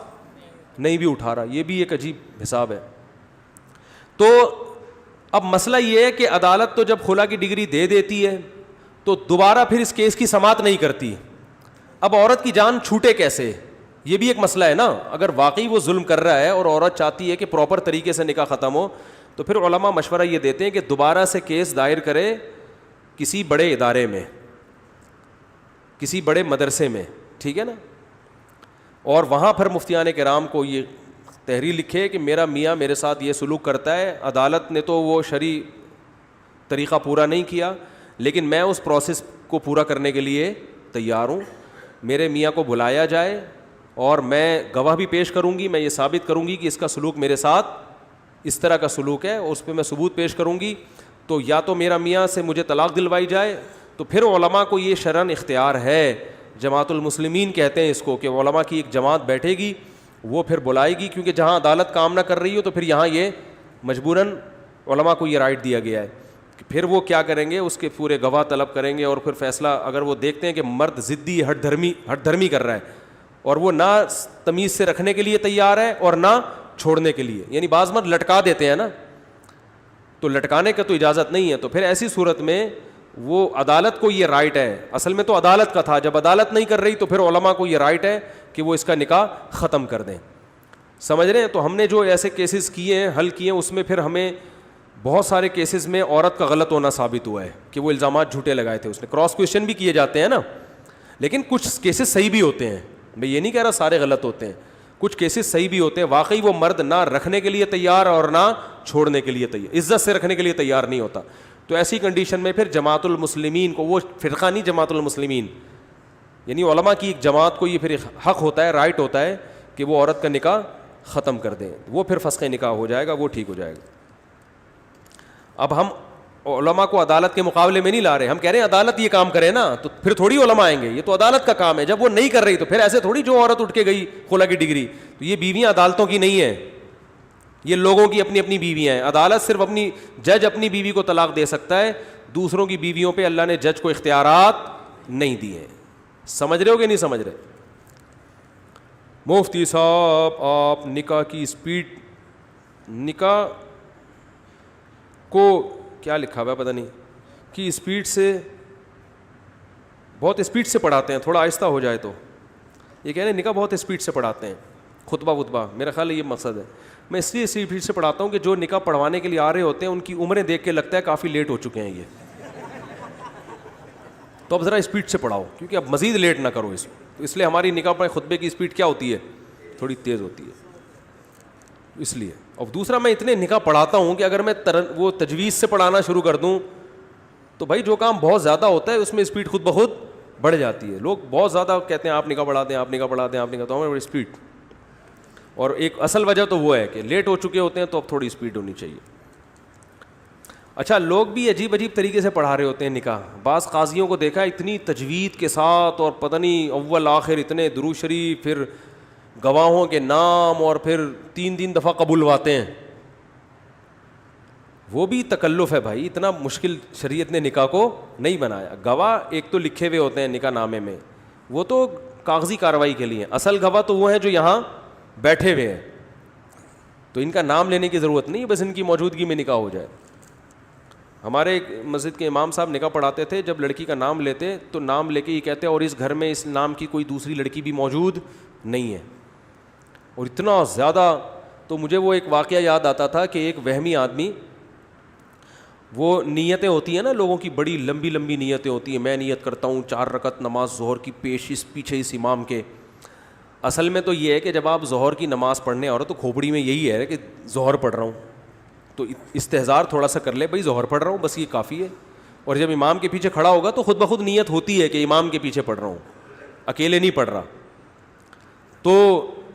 نہیں بھی اٹھا رہا. یہ بھی ایک عجیب حساب ہے. تو اب مسئلہ یہ ہے کہ عدالت تو جب خلا کی ڈگری دے دیتی ہے تو دوبارہ پھر اس کیس کی سماعت نہیں کرتی. اب عورت کی جان چھوٹے کیسے, یہ بھی ایک مسئلہ ہے نا. اگر واقعی وہ ظلم کر رہا ہے اور عورت چاہتی ہے کہ پراپر طریقے سے نکاح ختم ہو, تو پھر علماء مشورہ یہ دیتے ہیں کہ دوبارہ سے کیس دائر کرے کسی بڑے ادارے میں, کسی بڑے مدرسے میں, ٹھیک ہے نا, اور وہاں پر مفتیان کرام کو یہ تحریر لکھے کہ میرا میاں میرے ساتھ یہ سلوک کرتا ہے, عدالت نے تو وہ شرعی طریقہ پورا نہیں کیا لیکن میں اس پروسیس کو پورا کرنے کے لیے تیار ہوں. میرے میاں کو بلایا جائے اور میں گواہ بھی پیش کروں گی, میں یہ ثابت کروں گی کہ اس کا سلوک میرے ساتھ اس طرح کا سلوک ہے, اس پہ میں ثبوت پیش کروں گی. تو یا تو میرا میاں سے مجھے طلاق دلوائی جائے, تو پھر علماء کو یہ شرعاً اختیار ہے, جماعت المسلمین کہتے ہیں اس کو, کہ علماء کی ایک جماعت بیٹھے گی, وہ پھر بلائے گی, کیونکہ جہاں عدالت کام نہ کر رہی ہو تو پھر یہاں یہ مجبوراً علماء کو یہ رائٹ دیا گیا ہے کہ پھر وہ کیا کریں گے, اس کے پورے گواہ طلب کریں گے, اور پھر فیصلہ اگر وہ دیکھتے ہیں کہ مرد ضدی ہٹ دھرمی کر رہا ہے اور وہ نہ تمیز سے رکھنے کے لیے تیار ہے اور نہ چھوڑنے کے لیے, یعنی بعض مرد لٹکا دیتے ہیں نا, تو لٹکانے کا تو اجازت نہیں ہے, تو پھر ایسی صورت میں وہ عدالت کو یہ رائٹ ہے, اصل میں تو عدالت کا تھا, جب عدالت نہیں کر رہی تو پھر علماء کو یہ رائٹ ہے کہ وہ اس کا نکاح ختم کر دیں. سمجھ رہے ہیں؟ تو ہم نے جو ایسے کیسز کیے ہیں, حل کیے ہیں, اس میں پھر ہمیں بہت سارے کیسز میں عورت کا غلط ہونا ثابت ہوا ہے کہ وہ الزامات جھوٹے لگائے تھے اس نے. کراس کویشچن بھی کیے جاتے ہیں نا, لیکن کچھ کیسز صحیح بھی ہوتے ہیں, میں یہ نہیں کہہ رہا سارے غلط ہوتے ہیں, کچھ کیسز صحیح بھی ہوتے ہیں. واقعی وہ مرد نہ رکھنے کے لیے تیار اور نہ چھوڑنے کے لیے تیار, عزت سے رکھنے کے لیے تیار نہیں ہوتا. تو ایسی کنڈیشن میں پھر جماعت المسلمین کو, وہ فرقہ نہیں جماعت المسلمین, یعنی علماء کی ایک جماعت کو یہ پھر حق ہوتا ہے, رائٹ ہوتا ہے کہ وہ عورت کا نکاح ختم کر دیں, وہ پھر فسخ نکاح ہو جائے گا, وہ ٹھیک ہو جائے گا. اب ہم علماء کو عدالت کے مقابلے میں نہیں لا رہے, ہم کہہ رہے ہیں عدالت یہ کام کرے نا تو پھر تھوڑی علماء آئیں گے, یہ تو عدالت کا کام ہے. جب وہ نہیں کر رہی تو پھر ایسے تھوڑی جو عورت اٹھ کے گئی خلا کی ڈگری, تو یہ بیویاں عدالتوں کی نہیں ہیں, یہ لوگوں کی اپنی اپنی بیویاں ہیں. عدالت صرف اپنی جج اپنی بیوی کو طلاق دے سکتا ہے, دوسروں کی بیویوں پہ اللہ نے جج کو اختیارات نہیں دیے. سمجھ رہے ہو کہ نہیں سمجھ رہے؟ مفتی صاحب آپ نکاح کی اسپیڈ, نکاح کو کیا لکھا ہوا ہے پتہ نہیں, کہ اسپیڈ سے, بہت اسپیڈ سے پڑھاتے ہیں, تھوڑا آہستہ ہو جائے تو. یہ کہہ رہے ہیں نکاح بہت اسپیڈ سے پڑھاتے ہیں, خطبہ, میرا خیال ہے یہ مقصد ہے. میں اس لیے اسپیڈ سے پڑھاتا ہوں کہ جو نکاح پڑھوانے کے لیے آ رہے ہوتے ہیں ان کی عمریں دیکھ کے لگتا ہے کافی لیٹ ہو چکے ہیں یہ, تو اب ذرا اسپیڈ سے پڑھاؤ کیونکہ اب مزید لیٹ نہ کرو اس میں. تو اس لیے ہماری نکاح پر خطبے کی اسپیڈ کیا ہوتی ہے, تھوڑی تیز ہوتی ہے اس لیے. اور دوسرا میں اتنے نکاح پڑھاتا ہوں کہ اگر میں وہ تجویز سے پڑھانا شروع کر دوں تو بھائی جو کام بہت زیادہ ہوتا ہے اس میں اسپیڈ خود بخود بڑھ جاتی ہے. لوگ بہت زیادہ کہتے ہیں آپ نکاح پڑھا دیں, آپ نکاح پڑھا دیں, آپ نکاح, تو ہمیں اسپیڈ, اور ایک اصل وجہ تو وہ ہے کہ لیٹ ہو چکے ہوتے ہیں تو اب تھوڑی اسپیڈ ہونی چاہیے. اچھا, لوگ بھی عجیب عجیب طریقے سے پڑھا رہے ہوتے ہیں نکاح. بعض قاضیوں کو دیکھا اتنی تجوید کے ساتھ اور پتہ نہیں اول آخر اتنے درود شریف, پھر گواہوں کے نام, اور پھر 3 دفعہ قبولواتے ہیں. وہ بھی تکلف ہے بھائی, اتنا مشکل شریعت نے نکاح کو نہیں بنایا. گواہ ایک تو لکھے ہوئے ہوتے ہیں نکاح نامے میں, وہ تو کاغذی کارروائی کے لیے. اصل گواہ تو وہ ہیں جو یہاں بیٹھے ہوئے ہیں, تو ان کا نام لینے کی ضرورت نہیں, بس ان کی موجودگی میں نکاح ہو جائے. ہمارے ایک مسجد کے امام صاحب نکاح پڑھاتے تھے, جب لڑکی کا نام لیتے تو نام لے کے یہ کہتے اور اس گھر میں اس نام کی کوئی دوسری لڑکی بھی موجود نہیں ہے. اور اتنا زیادہ, تو مجھے وہ ایک واقعہ یاد آتا تھا کہ ایک وہمی آدمی وہ نیتیں ہوتی ہیں نا لوگوں کی, بڑی لمبی لمبی نیتیں ہوتی ہیں, میں نیت کرتا ہوں 4 رکعت نماز ظہر کی پیش اس پیچھے اس امام کے. اصل میں تو یہ ہے کہ جب آپ ظہر کی نماز پڑھنے آ رہے ہو تو کھوپڑی میں یہی ہے کہ ظہر پڑھ رہا ہوں, تو استحضار تھوڑا سا کر لے بھائی ظہر پڑھ رہا ہوں, بس یہ کافی ہے. اور جب امام کے پیچھے کھڑا ہوگا تو خود بخود نیت ہوتی ہے کہ امام کے پیچھے پڑھ رہا ہوں, اکیلے نہیں پڑھ رہا. تو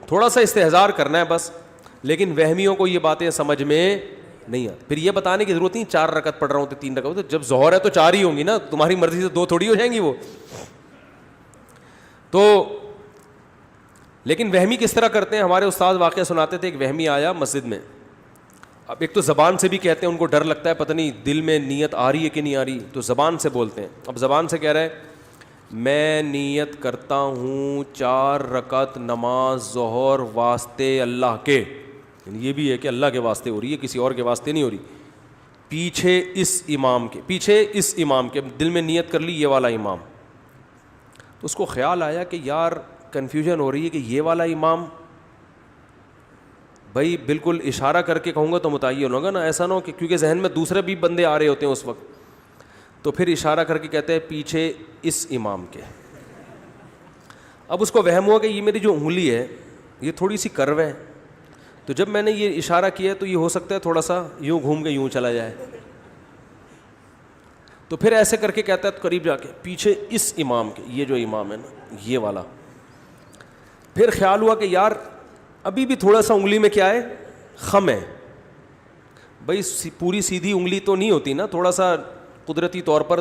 تھوڑا سا استحضار کرنا ہے بس. لیکن وہمیوں کو یہ باتیں سمجھ میں نہیں آتی. پھر یہ بتانے کی ضرورت نہیں 4 رکعت پڑھ رہا ہوں تو 3 رکعت, تو جب ظہر ہے تو 4 ہی ہوں گی نا, تمہاری مرضی سے 2 تھوڑی ہو جائیں گی وہ. تو لیکن وہمی کس طرح کرتے ہیں, ہمارے استاد واقعہ سناتے تھے. ایک وہمی آیا مسجد میں, اب ایک تو زبان سے بھی کہتے ہیں, ان کو ڈر لگتا ہے پتہ نہیں دل میں نیت آ رہی ہے کہ نہیں آ رہی, تو زبان سے بولتے ہیں. اب زبان سے کہہ رہے ہیں میں نیت کرتا ہوں 4 رکعت نماز ظہر واسطے اللہ کے, یعنی یہ بھی ہے کہ اللہ کے واسطے ہو رہی ہے, کسی اور کے واسطے نہیں ہو رہی, پیچھے اس امام کے, پیچھے اس امام کے, دل میں نیت کر لی یہ والا امام. تو اس کو خیال آیا کہ یار کنفیوژن ہو رہی ہے کہ یہ والا امام, بھائی بالکل اشارہ کر کے کہوں گا تو متعین ہوگا نا, ایسا نہ ہو کہ کیونکہ ذہن میں دوسرے بھی بندے آ رہے ہوتے ہیں اس وقت. تو پھر اشارہ کر کے کہتے ہیں پیچھے اس امام کے. اب اس کو وہم ہوا کہ یہ میری جو انگلی ہے یہ تھوڑی سی کرو ہے, تو جب میں نے یہ اشارہ کیا تو یہ ہو سکتا ہے تھوڑا سا یوں گھوم کے یوں چلا جائے. تو پھر ایسے کر کے کہتا ہے قریب جا کے پیچھے اس امام کے, یہ جو امام ہے نا یہ والا. پھر خیال ہوا کہ یار ابھی بھی تھوڑا سا انگلی میں کیا ہے, خم ہے. بھائی پوری سیدھی انگلی تو نہیں ہوتی نا, تھوڑا سا قدرتی طور پر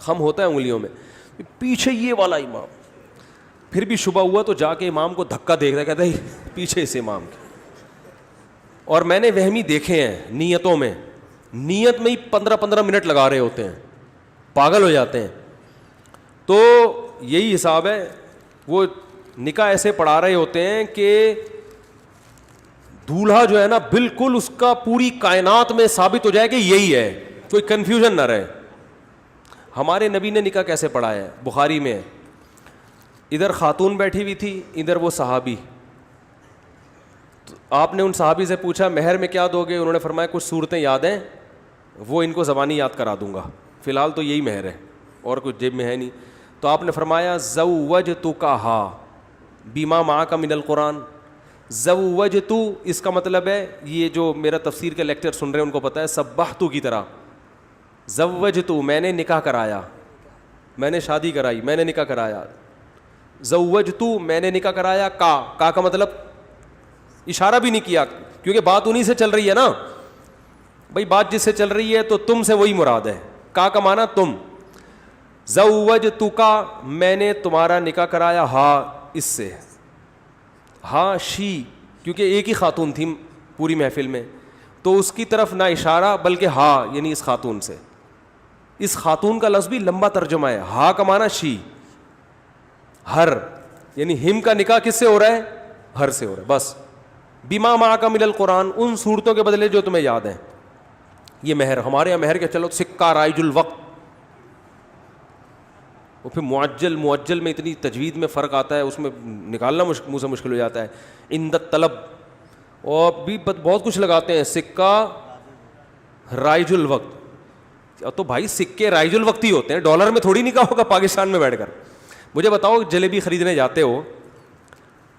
خم ہوتا ہے انگلیوں میں, پیچھے یہ والا امام. پھر بھی شبہ ہوا تو جا کے امام کو دھکا دیکھتا ہے, کہتا ہے پیچھے اس امام کے. اور میں نے وہمی دیکھے ہیں نیتوں میں, نیت میں ہی 15 منٹ لگا رہے ہوتے ہیں, پاگل ہو جاتے ہیں. تو یہی حساب ہے, وہ نکاح ایسے پڑھا رہے ہوتے ہیں کہ دولہا جو ہے نا بالکل اس کا پوری کائنات میں ثابت ہو جائے کہ یہی ہے, کوئی کنفیوژن نہ رہے. ہمارے نبی نے نکاح کیسے پڑھایا ہے, بخاری میں, ادھر خاتون بیٹھی ہوئی تھی, ادھر وہ صحابی. تو آپ نے ان صحابی سے پوچھا مہر میں کیا دو گے, انہوں نے فرمایا کچھ صورتیں یاد ہیں, وہ ان کو زبانی یاد کرا دوں گا, فی الحال تو یہی مہر ہے اور کچھ جیب میں ہے نہیں. تو آپ نے فرمایا زوجتکہا بما معک من القرآن. زوجتو اس کا مطلب ہے, یہ جو میرا تفسیر کے لیکچر سن رہے ہیں ان کو پتہ ہے, سبحتو کی طرح. زوجتو میں نے نکاح کرایا, میں نے شادی کرائی, میں نے نکاح کرایا. زوجتو میں نے نکاح کرایا, کا مطلب اشارہ بھی نہیں کیا, کیونکہ بات انہی سے چل رہی ہے نا بھائی, بات جس سے چل رہی ہے تو تم سے وہی مراد ہے. کا معنی تم. زوجتکا میں نے تمہارا نکاح کرایا, ہاں اس سے, ہاں شی, کیونکہ ایک ہی خاتون تھی پوری محفل میں, تو اس کی طرف نہ اشارہ بلکہ ہاں یعنی اس خاتون سے. اس خاتون کا لفظ بھی لمبا ترجمہ ہے, ہاں کا معنی شی, ہر, یعنی ہم کا نکاح کس سے ہو رہا ہے, ہر سے ہو رہا ہے بس. بما معک من القرآن, ان صورتوں کے بدلے جو تمہیں یاد ہیں. یہ مہر, ہمارے یہاں مہر کے چلو سکہ رائج الوقت, اور پھر معجل میں اتنی تجوید میں فرق آتا ہے, اس میں نکالنا منہ سے مشکل ہو جاتا ہے. عند طلب, اور بھی بہت کچھ لگاتے ہیں, سکہ رائج الوقت. تو بھائی سکے رائج الوقت ہی ہوتے ہیں, ڈالر میں تھوڑی نکاح ہوگا پاکستان میں بیٹھ کر. مجھے بتاؤ جلیبی خریدنے جاتے ہو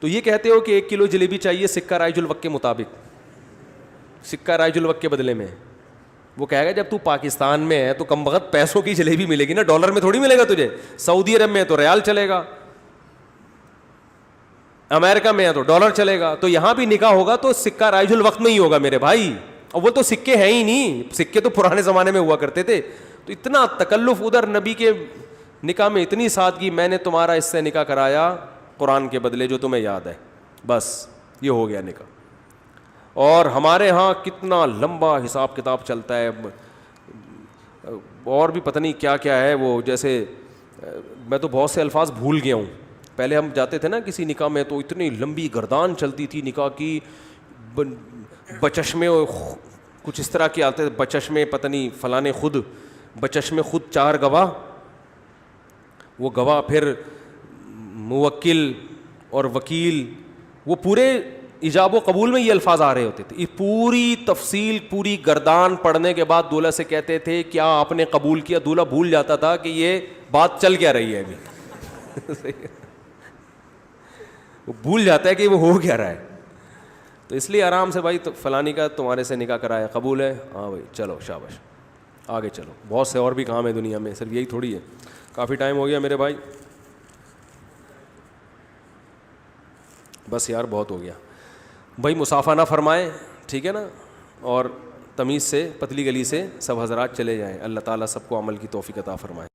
تو یہ کہتے ہو کہ 1 کلو جلیبی چاہیے سکہ رائج الوقت کے مطابق, سکہ رائج الوقت کے بدلے میں. وہ کہے گا جب تو پاکستان میں ہے تو کم بخت پیسوں کی جلیبی ملے گی نا, ڈالر میں تھوڑی ملے گا تجھے. سعودی عرب میں ہے تو ریال چلے گا, امریکہ میں ہے تو ڈالر چلے گا. تو یہاں بھی نکاح ہوگا تو سکہ رائج الوقت میں ہی ہوگا میرے بھائی. اور وہ تو سکے ہیں ہی نہیں, سکے تو پرانے زمانے میں ہوا کرتے تھے. تو اتنا تکلف ادھر, نبی کے نکاح میں اتنی سادگی, میں نے تمہارا اس سے نکاح کرایا قرآن کے بدلے جو تمہیں یاد ہے, بس یہ ہو گیا نکاح. اور ہمارے ہاں کتنا لمبا حساب کتاب چلتا ہے, اور بھی پتہ نہیں کیا کیا ہے. وہ جیسے میں تو بہت سے الفاظ بھول گیا ہوں. پہلے ہم جاتے تھے نا کسی نکاح میں تو اتنی لمبی گردان چلتی تھی نکاح کی, بچشمے کچھ اس طرح کے آتے تھے, بچشمے پتہ نہیں فلانے خود, بچشمے خود 4 گواہ, وہ گواہ پھر موکل اور وکیل, وہ پورے ایجاب و قبول میں یہ الفاظ آ رہے ہوتے تھے. یہ پوری تفصیل, پوری گردان پڑھنے کے بعد دولہا سے کہتے تھے کیا آپ نے قبول کیا. دولہا بھول جاتا تھا کہ یہ بات چل کیا رہی ہے ابھی. وہ بھول جاتا ہے کہ وہ ہو کیا رہا ہے. تو اس لیے آرام سے بھائی, تو فلانی کا تمہارے سے نکاح کرایا, قبول ہے, ہاں بھائی چلو شاباش آگے چلو. بہت سے اور بھی کام ہے دنیا میں, صرف یہی تھوڑی ہے. کافی ٹائم ہو گیا میرے بھائی, بس یار بہت ہو گیا بھائی. مصافحہ نہ فرمائیں, ٹھیک ہے نا, اور تمیز سے پتلی گلی سے سب حضرات چلے جائیں. اللہ تعالیٰ سب کو عمل کی توفیق عطا فرمائے.